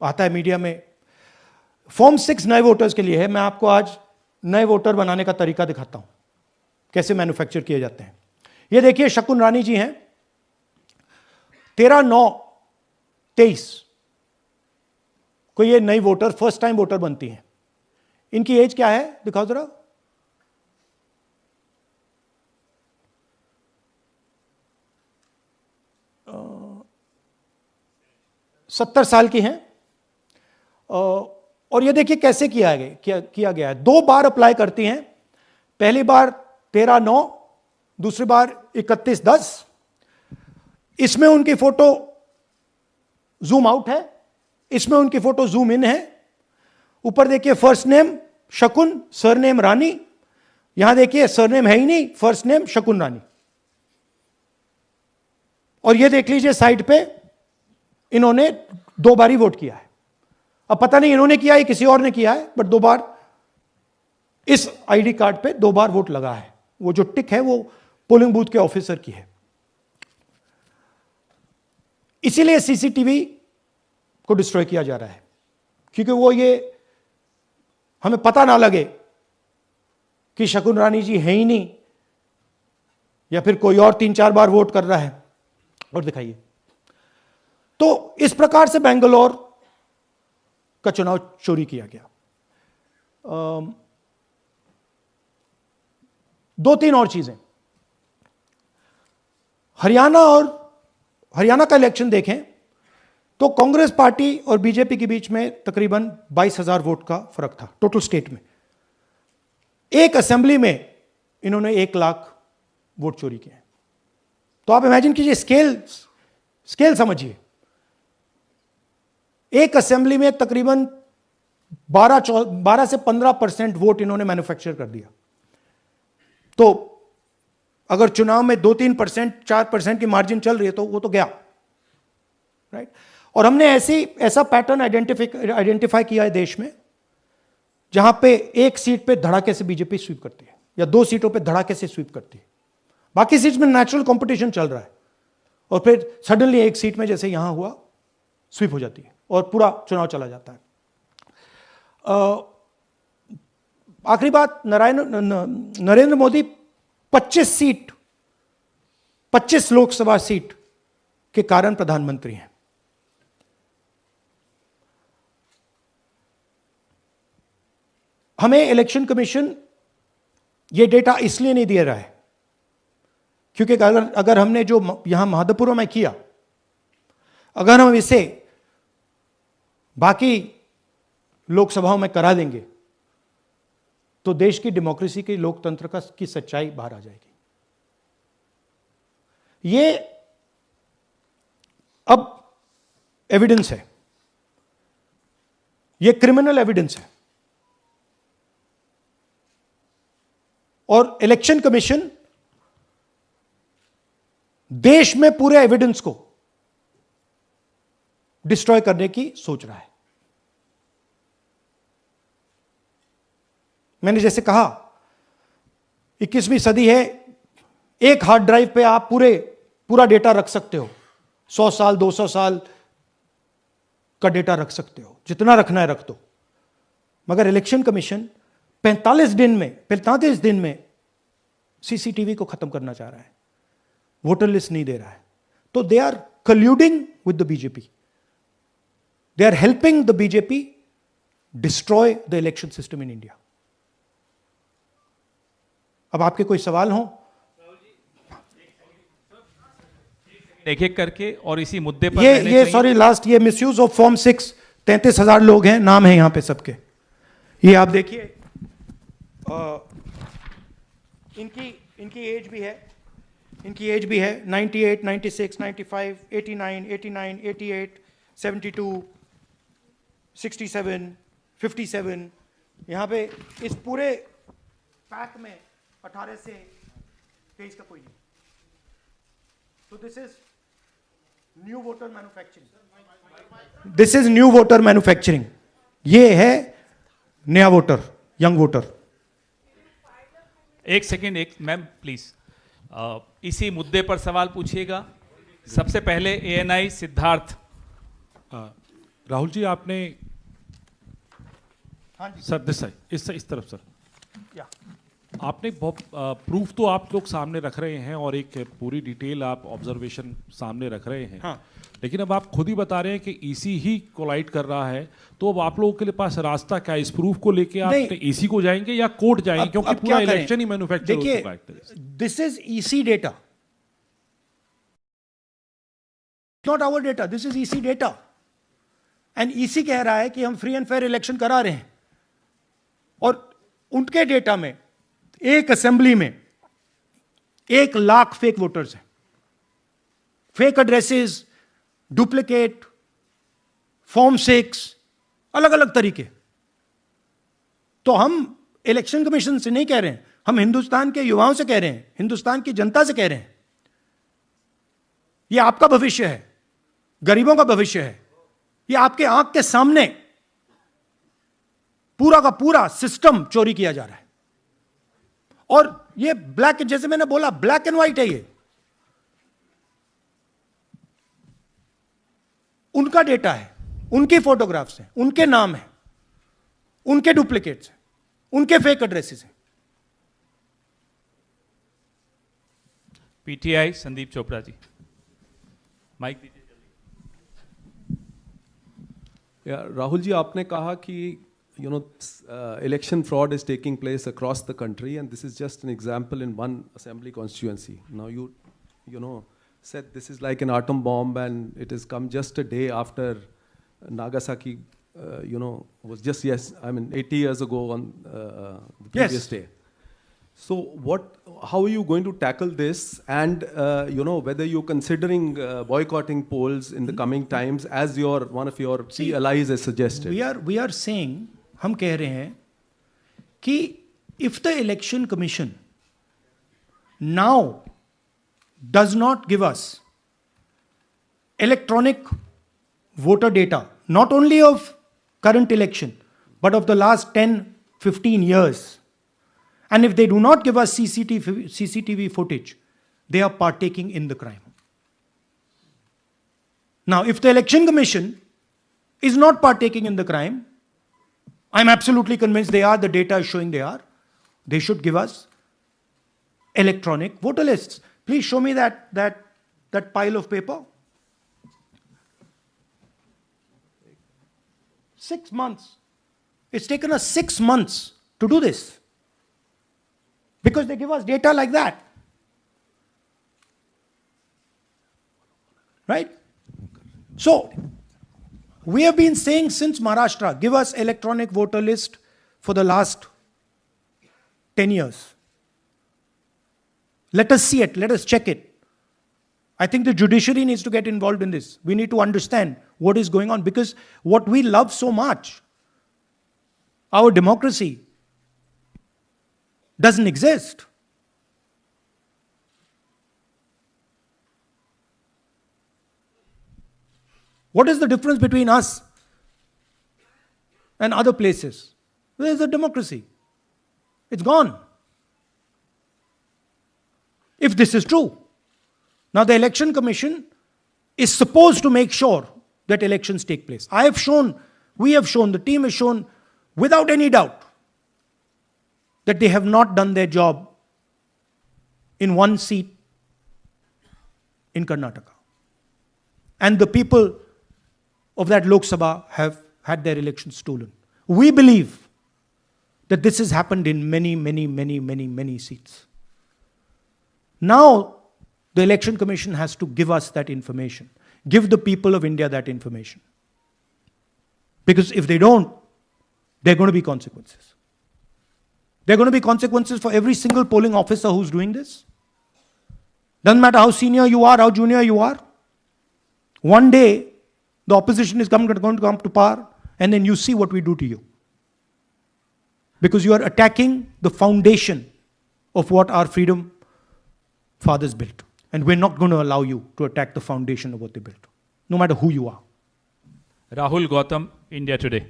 आता है मीडिया में। फॉर्म 6 नए वोटर्स के लिए है। मैं आपको आज नए वोटर बनाने का तरीका दिखाता हूं, कैसे मैन्युफैक्चर किए जाते हैं। ये देखिए, शकुन रानी जी हैं, 13/9/23 को ये नई वोटर, फर्स्ट टाइम वोटर बनती हैं। इनकी एज क्या है, दिखाओ जरा। 70 साल की हैं। और ये देखिए कैसे किया गया है। 2 बार अप्लाई करती हैं। पहली बार 13/9, दूसरी बार 31/10। इसमें उनकी फोटो जूम आउट है, इसमें उनकी फोटो जूम इन है। ऊपर देखिए फर्स्ट नेम शकुन, सरनेम रानी। यहां देखिए सरनेम है ही नहीं, फर्स्ट नेम शकुन रानी। और ये देख लीजिए साइड पे, इन्होंने 2 बार ही वोट किया है। अब पता नहीं इन्होंने किया है किसी और ने किया है, बट 2 बार इस आईडी कार्ड पे 2 बार वोट लगा है। वो जो टिक है वो पोलिंग बूथ के ऑफिसर की है। इसीलिए सीसीटीवी को डिस्ट्रॉय किया जा रहा है, क्योंकि वो ये हमें पता ना लगे कि शकुन रानी जी है ही नहीं, या फिर कोई और 3-4 बार वोट कर रहा है। और दिखाइए, तो इस प्रकार से बेंगलोर का चुनाव चोरी किया गया। 2-3 और चीजें। हरियाणा का इलेक्शन देखें तो कांग्रेस पार्टी और बीजेपी के बीच में तकरीबन 22,000 वोट का फर्क था टोटल स्टेट में। एक असेंबली में इन्होंने 1 लाख वोट चोरी किए। तो आप इमेजिन कीजिए, स्केल समझिए। एक असेंबली में तकरीबन 12 से 15% वोट इन्होंने मैन्युफैक्चर कर दिया। तो अगर चुनाव में 2-3%, 4% की मार्जिन चल रही है तो वो तो गया, राइट। और हमने ऐसा पैटर्न आइडेंटिफाई किया है देश में, जहां पे एक सीट पे धड़ाके से बीजेपी स्वीप करती है, या 2 सीटों पे धड़ाके से स्वीप करती है। बाकी सीट में नेचुरल कंपटीशन चल रहा है, और फिर सडनली एक सीट में जैसे यहां हुआ स्वीप हो जाती है और पूरा चुनाव चला जाता है। आखिरी बात, नरेंद्र मोदी 25 लोकसभा सीट के कारण प्रधानमंत्री हैं। हमें इलेक्शन कमीशन यह डेटा इसलिए नहीं दे रहा है क्योंकि अगर हमने जो यहां महादपुरों में किया, अगर हम इसे बाकी लोकसभाओं में करा देंगे तो देश की डेमोक्रेसी की, लोकतंत्र की सच्चाई बाहर आ जाएगी। ये अब एविडेंस है, ये क्रिमिनल एविडेंस है। और इलेक्शन कमीशन देश में पूरे एविडेंस को डिस्ट्रॉय करने की सोच रहा है। मैंने जैसे कहा, 21वीं सदी है, एक हार्ड ड्राइव पे आप पूरा डेटा रख सकते हो। 100 साल 200 साल का डेटा रख सकते हो, जितना रखना है रख दो। मगर इलेक्शन कमीशन 45 दिन में सीसीटीवी को खत्म करना चाह रहा है, वोटर लिस्ट नहीं दे रहा है। तो they are colluding with the BJP, they are helping the BJP destroy the election system in India. अब आपके कोई सवाल हो? एक एक करके और इसी मुद्दे पर ये सॉरी लास्ट, ये मिसयूज ऑफ फॉर्म 6, 33,000 लोग हैं, नाम है यहां पे सबके। ये आप देखिए, इनकी एज भी है, 98, 96, 95, 89, 88, 72, 67, 57। यहां पे इस पूरे पैक में 18 से 23 का कोई नहीं। So this is new voter manufacturing. This is new voter manufacturing. ये है नया वोटर, यंग वोटर. एक सेकेंड, एक मैम प्लीज इसी मुद्दे पर सवाल पूछिएगा. सबसे पहले एएनआई सिद्धार्थ. राहुल जी आपने हाँ जी. सर दिस साइड, इस तरफ सर. या. आपने बहुत प्रूफ तो आप लोग सामने रख रहे हैं और एक पूरी डिटेल आप ऑब्जर्वेशन सामने रख रहे हैं. हाँ. लेकिन अब आप खुद ही बता रहे हैं कि ईसी ही कोलाइड कर रहा है, तो अब आप लोगों के लिए पास रास्ता क्या है? इस प्रूफ को लेके आप ईसी को जाएंगे या कोर्ट जाएंगे? क्योंकि पूरा इलेक्शन ही मैन्युफैक्चर हो चुका है. This is EC data, not our data. This is EC data. And EC कह रहा है कि हम फ्री एंड फेयर इलेक्शन करा रहे हैं, और उनके डेटा में एक असेंबली में 1 लाख फेक वोटर्स हैं. फेक एड्रेसेस, डुप्लीकेट, फॉर्म 6, अलग अलग तरीके. तो हम इलेक्शन कमीशन से नहीं कह रहे हैं, हम हिंदुस्तान के युवाओं से कह रहे हैं, हिंदुस्तान की जनता से कह रहे हैं. यह आपका भविष्य है, गरीबों का भविष्य है. यह आपके आंख के सामने पूरा का पूरा सिस्टम चोरी किया जा रहा है. और ये ब्लैक, जैसे मैंने बोला, ब्लैक एंड व्हाइट है. ये उनका डेटा है, उनकी फोटोग्राफ्स हैं, उनके नाम हैं, उनके डुप्लीकेट्स हैं, उनके फेक एड्रेसेस हैं. पीटीआई संदीप चोपड़ा जी, माइक दीजिए. राहुल जी, आपने कहा कि election fraud is taking place across the country, and this is just an example in one assembly constituency. Now you know said this is like an atom bomb, and it has come just a day after Nagasaki. Was just 80 years ago on the previous day. So how are you going to tackle this? And whether you're considering boycotting polls in the coming times, as one of your key allies has suggested? We are saying, हम कह रहे हैं कि if the election commission now does not give us electronic voter data, not only of current election, but of the last 10-15 years, and if they do not give us CCTV footage, they are partaking in the crime. Now, if the election commission is not partaking in the crime, I'm absolutely convinced they are. The data is showing they are. They should give us electronic voter lists. Please show me that pile of paper. 6 months. It's taken us 6 months to do this, because they give us data like that. Right? So, we have been saying since Maharashtra, give us electronic voter list for the last 10 years. Let us see it. Let us check it. I think the judiciary needs to get involved in this. We need to understand what is going on, because what we love so much, our democracy, doesn't exist. What is the difference between us and other places? Where is the democracy? It's gone. If this is true. Now the Election Commission is supposed to make sure that elections take place. We have shown, the team has shown without any doubt that they have not done their job in one seat in Karnataka. And the people of that Lok Sabha have had their elections stolen. We believe that this has happened in many seats. Now, the Election Commission has to give us that information. Give the people of India that information. Because if they don't, there are going to be consequences. There are going to be consequences for every single polling officer who's doing this. Doesn't matter how senior you are, how junior you are. One day, the opposition is going to come to power, and then you see what we do to you. Because you are attacking the foundation of what our freedom fathers built. And we're not going to allow you to attack the foundation of what they built, no matter who you are. Rahul Gautam, India Today.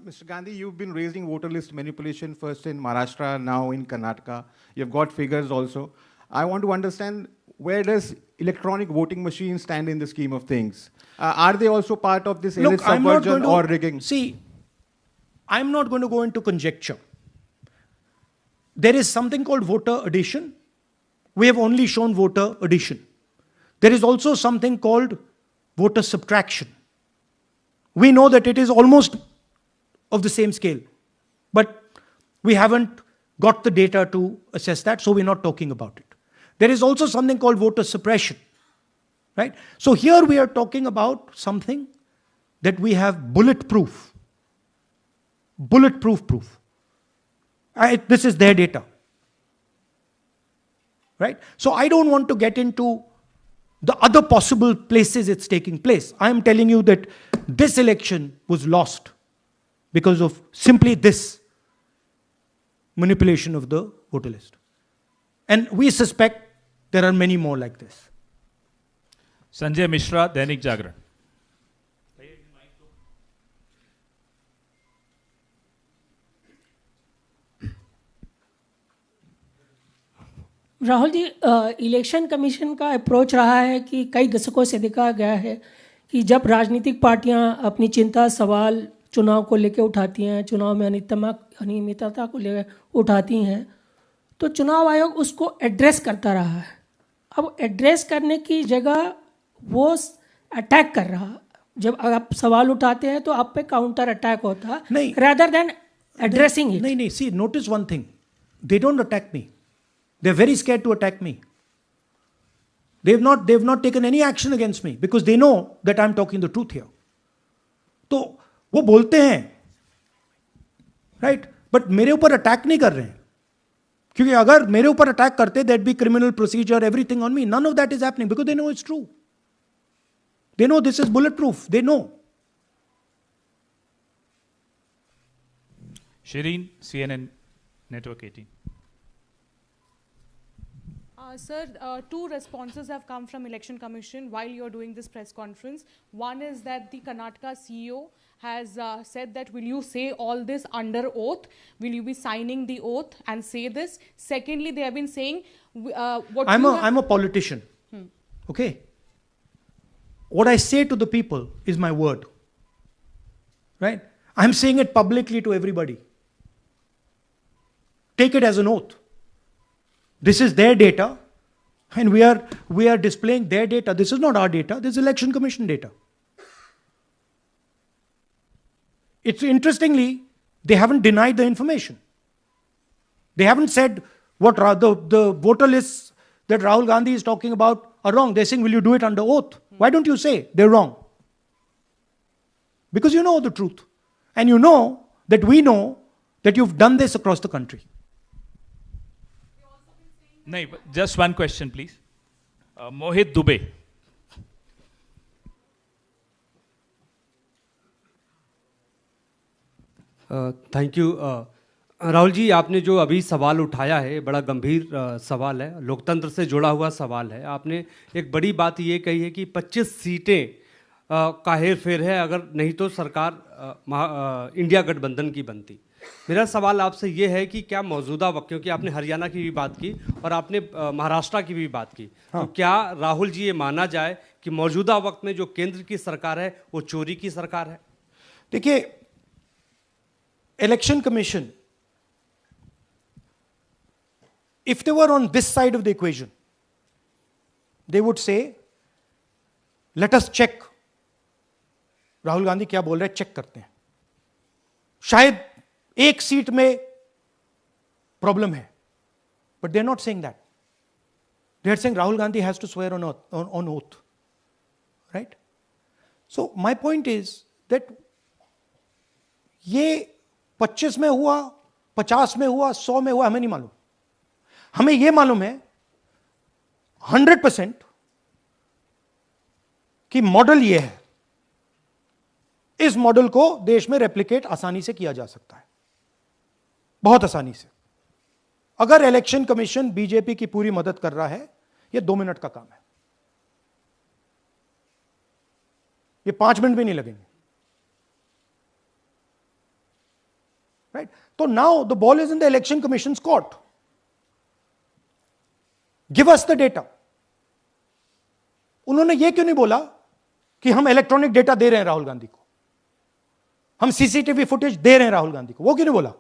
Mr. Gandhi, you've been raising voter list manipulation first in Maharashtra, now in Karnataka. You've got figures also. I want to understand, where does electronic voting machines stand in the scheme of things? Are they also part of this elite subversion or rigging? See, I'm not going to go into conjecture. There is something called voter addition. We have only shown voter addition. There is also something called voter subtraction. We know that it is almost of the same scale, but we haven't got the data to assess that, so we're not talking about it. There is also something called voter suppression, right? So here we are talking about something that we have bulletproof proof. This is their data, right? So I don't want to get into the other possible places it's taking place. I am telling you that this election was lost because of simply this manipulation of the voter list. And we suspect there are many more like this. Sanjay Mishra, Dainik Jagran. Rahul ji, election commission का approach रहा है कि कई दशकों से देखा गया है कि जब राजनीतिक पार्टियां अपनी चिंता सवाल चुनाव को लेकर उठाती हैं, चुनाव में अनियमितता को लेकर उठाती हैं, तो चुनाव आयोग उसको एड्रेस करता रहा है। अब एड्रेस करने की जगह वो अटैक कर रहा। जब आप सवाल उठाते हैं तो आप पे काउंटर अटैक होता है, rather than addressing it. नहीं, see, notice one thing. They don't attack me. They're very scared to attack me. They've not taken any action against me because they know that I'm talking the truth here. तो वो बोलते हैं, right? But मेरे ऊपर attack नहीं कर रहे हैं, क्योंकि अगर मेरे ऊपर अटैक करते, there'd be criminal procedure, everything on me. None of that is happening because they know it's true. They know this is bulletproof. They know. Shireen, CNN Network 18. Sir, two responses have come from Election Commission while you're doing this press conference. One is that the Karnataka CEO has said that, will you say all this under oath? Will you be signing the oath and say this? Secondly, they have been saying I'm a politician. Okay? What I say to the people is my word. Right? I'm saying it publicly to everybody. Take it as an oath. This is their data, and we are displaying their data. This is not our data. This is Election Commission data. It's interestingly, they haven't denied the information. They haven't said what the voter lists that Rahul Gandhi is talking about are wrong. They're saying, will you do it under oath? Why don't you say they're wrong? Because you know the truth. And you know that we know that you've done this across the country. No, just one question, please. Mohit Dubey. Thank you. Rahul ji, आपने जो अभी सवाल उठाया है बड़ा गंभीर सवाल है, लोकतंत्र से जुड़ा हुआ सवाल है। आपने एक बड़ी बात ये कही है कि 25 सीटें का हेर फेर है, अगर नहीं तो सरकार इंडिया गठबंधन की बनती। मेरा सवाल आपसे ये है कि क्या मौजूदा वक्त, क्योंकि आपने हरियाणा की भी बात की और आपने महाराष्ट्र की भी बात की, तो क्या राहुल जी ये माना जाए कि मौजूदा वक्त में जो केंद्र की सरकार है वो चोरी की सरकार है? देखिए, election commission, if they were on this side of the equation, they would say, let us check. Rahul Gandhi क्या बोल रहे हैं, चेक करते हैं। शायद एक सीट में प्रॉब्लम है, but they're not saying that. They're saying Rahul Gandhi has to swear on oath. Right? So my point is that ये 25 में हुआ, 50 में हुआ, 100 में हुआ, हमें नहीं मालूम। हमें यह मालूम है 100% कि मॉडल यह है। इस मॉडल को देश में रेप्लिकेट आसानी से किया जा सकता है, बहुत आसानी से। अगर इलेक्शन कमीशन बीजेपी की पूरी मदद कर रहा है, यह 2 मिनट का काम है, ये 5 मिनट भी नहीं लगेंगे, राइट? तो now the ball is in the election commissions court. Give us the data. उन्होंने यह क्यों नहीं बोला कि हम इलेक्ट्रॉनिक डेटा दे रहे हैं राहुल गांधी को, हम सीसीटीवी फुटेज दे रहे हैं राहुल गांधी को? वो क्यों नहीं बोला?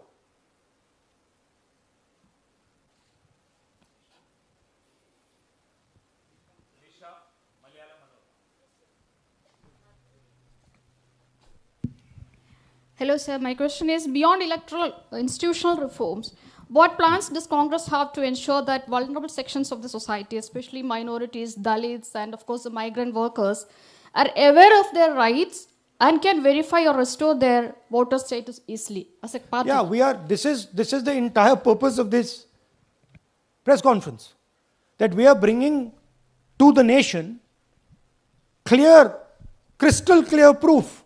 Hello, sir. My question is, beyond electoral institutional reforms, what plans does Congress have to ensure that vulnerable sections of the society, especially minorities, Dalits, and of course the migrant workers, are aware of their rights and can verify or restore their voter status easily as a party? Yeah, we are. This is the entire purpose of this press conference, that we are bringing to the nation clear, crystal clear proof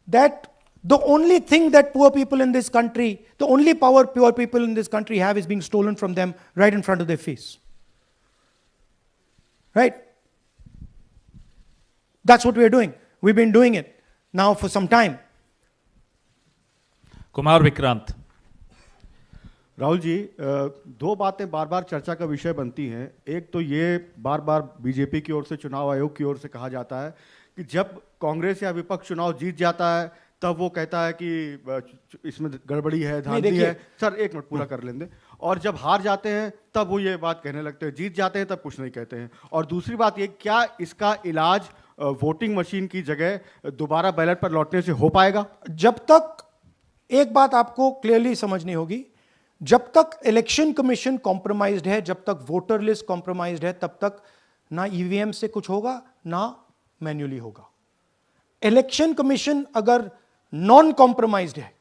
that the only thing that poor people in this country, the only power poor people in this country have is being stolen from them right in front of their face. Right? That's what we are doing. We've been doing it now for some time. Kumar Vikrant. Rahul ji, दो बातें बार बार चर्चा का विषय बनती हैं. एक तो ये बार बार बीजेपी की ओर से, चुनाव आयोग की ओर से कहा जाता है कि जब कांग्रेस या विपक्ष चुनाव जीत जाता है तब वो कहता है कि इसमें गड़बड़ी है, धांधली है. सर एक मिनट पूरा कर लेंगे. और जब हार जाते हैं तब वो ये बात कहने लगते हैं, जीत जाते हैं तब कुछ नहीं कहते हैं. और दूसरी बात ये, क्या इसका इलाज वोटिंग मशीन की जगह दोबारा बैलेट पर लौटने से हो पाएगा? जब तक, एक बात आपको क्लियरली समझनी होगी, जब तक इलेक्शन कमीशन कॉम्प्रोमाइज्ड है, जब तक वोटर लिस्ट कॉम्प्रोमाइज्ड है, तब तक ना ईवीएम से कुछ होगा ना मैन्युअली होगा. इलेक्शन कमीशन अगर नॉन कॉम्प्रोमाइज्ड है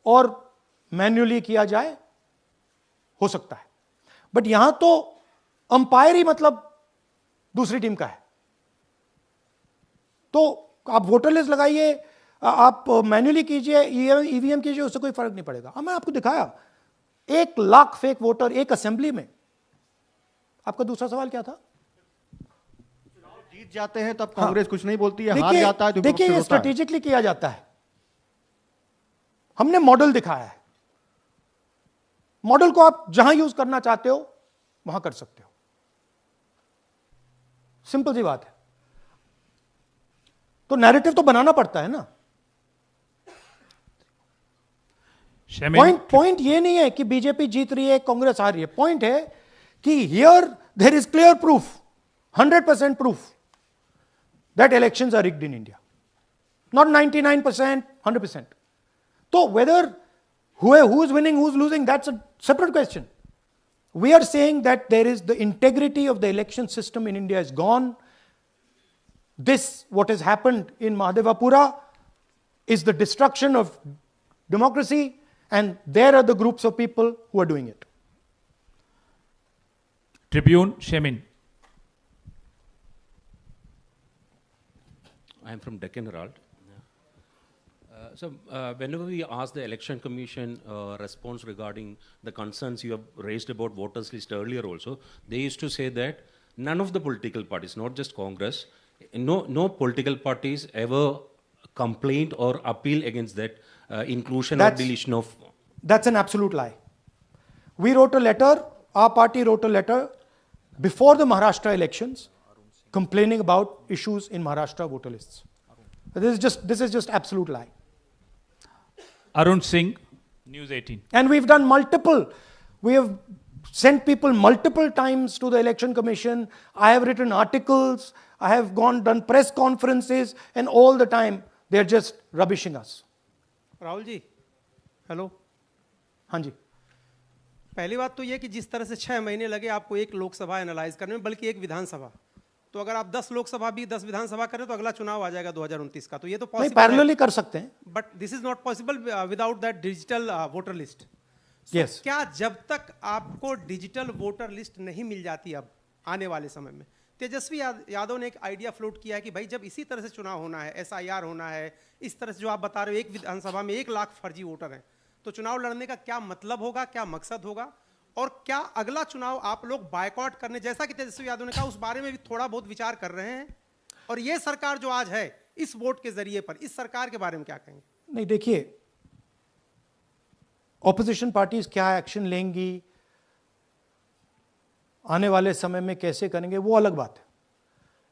और मैन्युअली किया जाए, हो सकता है. बट यहां तो अंपायर ही मतलब दूसरी टीम का है. तो आप वोटर लिस्ट लगाइए, आप मैन्युअली कीजिए, ईवीएम कीजिए, उससे कोई फर्क नहीं पड़ेगा. मैं आपको दिखाया 1 लाख फेक वोटर एक असेंबली में. आपका दूसरा सवाल क्या था? जीत जाते हैं तब कांग्रेस कुछ नहीं बोलती है, हार जाता है तो देखिए, ये स्ट्रेटेजिकली किया जाता है. हमने मॉडल दिखाया है. मॉडल को आप जहां यूज करना चाहते हो वहां कर सकते हो. सिंपल सी बात है. तो नैरेटिव तो बनाना पड़ता है ना. पॉइंट ये नहीं है कि बीजेपी जीत रही है, कांग्रेस हार रही है. पॉइंट है कि here there is clear proof, 100% proof that elections are rigged in India. Not 99%, 100%. So whether who is winning, who is losing, that's a separate question. We are saying that there is the integrity of the election system in India is gone. This, what has happened in Mahadevapura, is the destruction of democracy, and there are the groups of people who are doing it. Tribune, Shemin. I am from Deccan Herald. So whenever we ask the Election Commission response regarding the concerns you have raised about voters list earlier also, they used to say that none of the political parties, not just Congress, no political parties ever complained or appealed against that inclusion or deletion of... That's an absolute lie. We wrote a letter, our party wrote a letter before the Maharashtra elections complaining about issues in Maharashtra voter lists. This is just absolute lie. Arun Singh, News 18. And we've done multiple. We have sent people multiple times to the election commission. I have written articles. I have done press conferences, and all the time they're just rubbishing us. Rahul ji, hello. हाँ जी. पहली बात तो ये कि जिस तरह से 6 महीने लगे आपको एक लोकसभा एनालाइज करने में, बल्कि एक विधानसभा, तो अगर आप 10 लोकसभा भी 10 विधानसभा करें तो अगला चुनाव आ जाएगा 2029 का. तो ये तो पॉसिबल है, पैरेलली कर सकते हैं. But this is not possible without that digital voter list. Yes. क्या जब तक आपको डिजिटल वोटर लिस्ट नहीं मिल जाती अब आने वाले समय में, तेजस्वी यादव ने एक आइडिया फ्लोट किया है कि भाई जब इसी तरह से चुनाव होना है, SIR होना है, इस तरह से जो आप बता रहे हो, एक विधानसभा में 1 लाख फर्जी वोटर हैं, तो चुनाव लड़ने का क्या मतलब होगा, क्या मकसद होगा? और क्या अगला चुनाव आप लोग बायकॉट करने, जैसा कि तेजस्वी यादव ने कहा, उस बारे में भी थोड़ा बहुत विचार कर रहे हैं? और ये सरकार जो आज है इस वोट के जरिए पर, इस सरकार के बारे में क्या कहेंगे? नहीं, देखिए, ऑपोजिशन पार्टीज क्या एक्शन लेंगी, आने वाले समय में कैसे करेंगे, वो अलग बात है।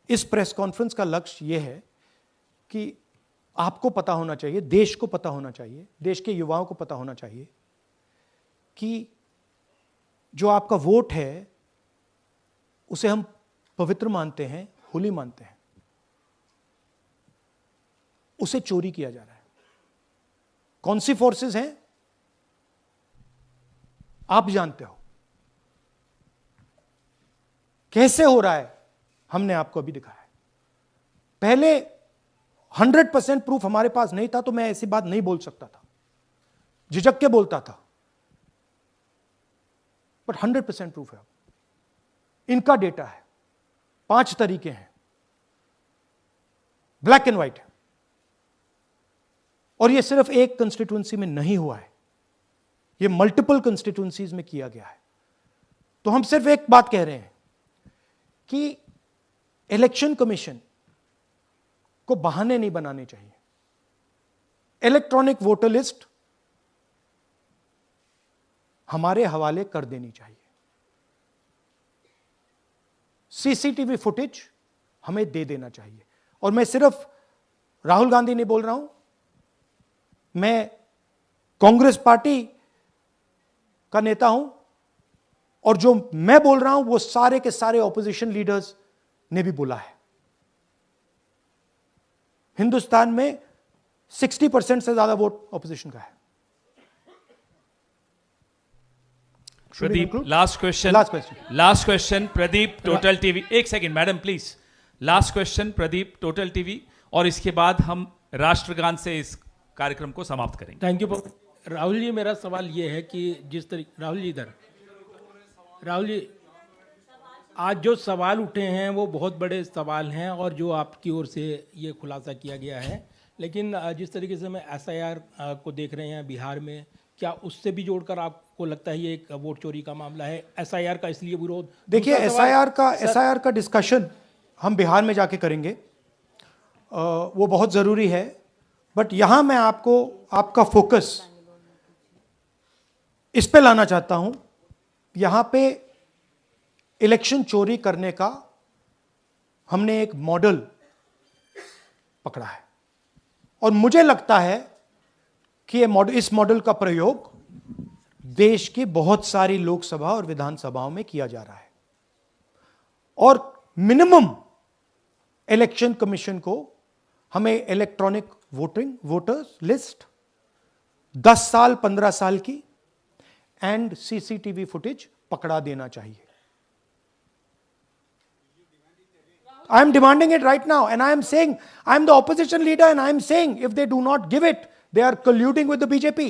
इस प्रेस कॉन्फ्रेंस का लक्ष्य यह है कि आपको पता होना चाहिए, देश को पता होना चाहिए, देश के युवाओं को पता होना चाहिए कि जो आपका वोट है उसे हम पवित्र मानते हैं, होली मानते हैं, उसे चोरी किया जा रहा है। कौन सी फोर्सेस हैं आप जानते हो, कैसे हो रहा है हमने आपको अभी दिखाया है। पहले 100% प्रूफ हमारे पास नहीं था तो मैं ऐसी बात नहीं बोल सकता था, झिझक के बोलता था, बट 100% प्रूफ है। इनका डेटा है, 5 तरीके हैं, ब्लैक एंड व्हाइट है, और यह सिर्फ एक कंस्टिट्यूएंसी में नहीं हुआ है, यह मल्टीपल कंस्टिट्यूएंसीज में किया गया है। तो हम सिर्फ एक बात कह रहे हैं कि इलेक्शन कमीशन को बहाने नहीं बनाने चाहिए। इलेक्ट्रॉनिक वोटर लिस्ट हमारे हवाले कर देनी चाहिए। सीसीटीवी फुटेज हमें दे देना चाहिए। और मैं सिर्फ राहुल गांधी नहीं बोल रहा हूं, मैं कांग्रेस पार्टी का नेता हूं, और जो मैं बोल रहा हूं वो सारे के सारे ऑपोजिशन लीडर्स ने भी बोला है। हिंदुस्तान में 60% से ज्यादा वोट ऑपोजिशन का है। Pradeep, last question Pradeep, total TV. एक second madam please, last question Pradeep, total TV, और इसके बाद हम राष्ट्रगान से इस कार्यक्रम को समाप्त करेंगे। थैंक यू राहुल जी। मेरा सवाल ये है कि जिस तरीके राहुल जी आज जो सवाल उठे हैं वो बहुत बड़े सवाल हैं, और जो आपकी ओर से ये खुलासा किया गया है, लेकिन जिस तरीके से मैं SIR को देख रहे हैं बिहार में, क्या उससे भी जोड़कर आपको लगता है ये एक वोट चोरी का मामला है? SIR का इसलिए विरोध, देखिए SIR का डिस्कशन हम बिहार में जाके करेंगे, वो बहुत ज़रूरी है, बट यहां मैं आपका फोकस इस पे लाना चाहता हूं। यहां पे इलेक्शन चोरी करने का हमने एक मॉडल पकड़ा है, और मुझे लगता है कि इस मॉडल का प्रयोग देश की बहुत सारी लोकसभा और विधानसभाओं में किया जा रहा है। और मिनिमम इलेक्शन कमीशन को हमें इलेक्ट्रॉनिक वोटर्स लिस्ट 10 साल 15 साल की एंड CCTV फुटेज पकड़ा देना चाहिए। I am demanding it right now, and I am saying, I am the opposition leader, and I am saying if they do not give it, they are colluding with the BJP.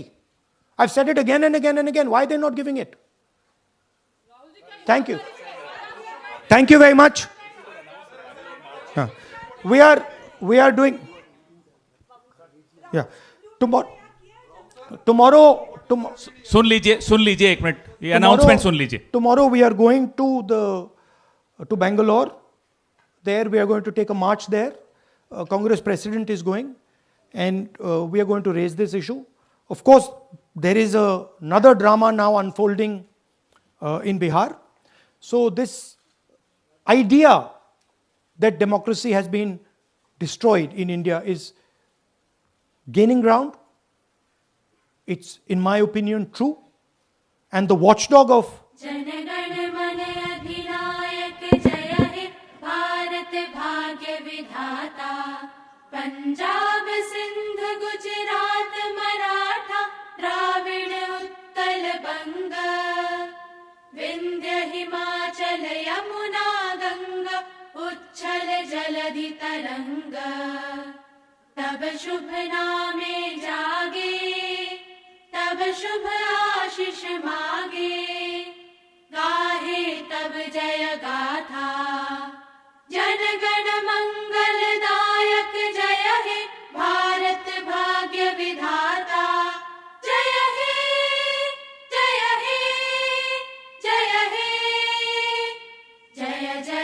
I've said it again and again and again. Why are they not giving it? Thank you. Thank you very much. We are doing, yeah. Tomorrow, सुन लीजिए एक minute, ये announcement सुन लीजिए। Tomorrow we are going to Bangalore. There we are going to take a march there. Congress president is going, and we are going to raise this issue. Of course, there is another drama now unfolding in Bihar. So this idea that democracy has been destroyed in India is gaining ground. It's, in my opinion, true. And the watchdog of Punjab Sindh Gujarat Maratha Dravida Utkal बंग विंध्य हिमाचल यमुना गंगा उच्छल जलधि तरंग तब शुभ नामे जागे तब शुभ आशीष मागे गाहे तब जय गाथा जनगण मंगलदायक जय हे भारत भाग्य विधाता जय हे जय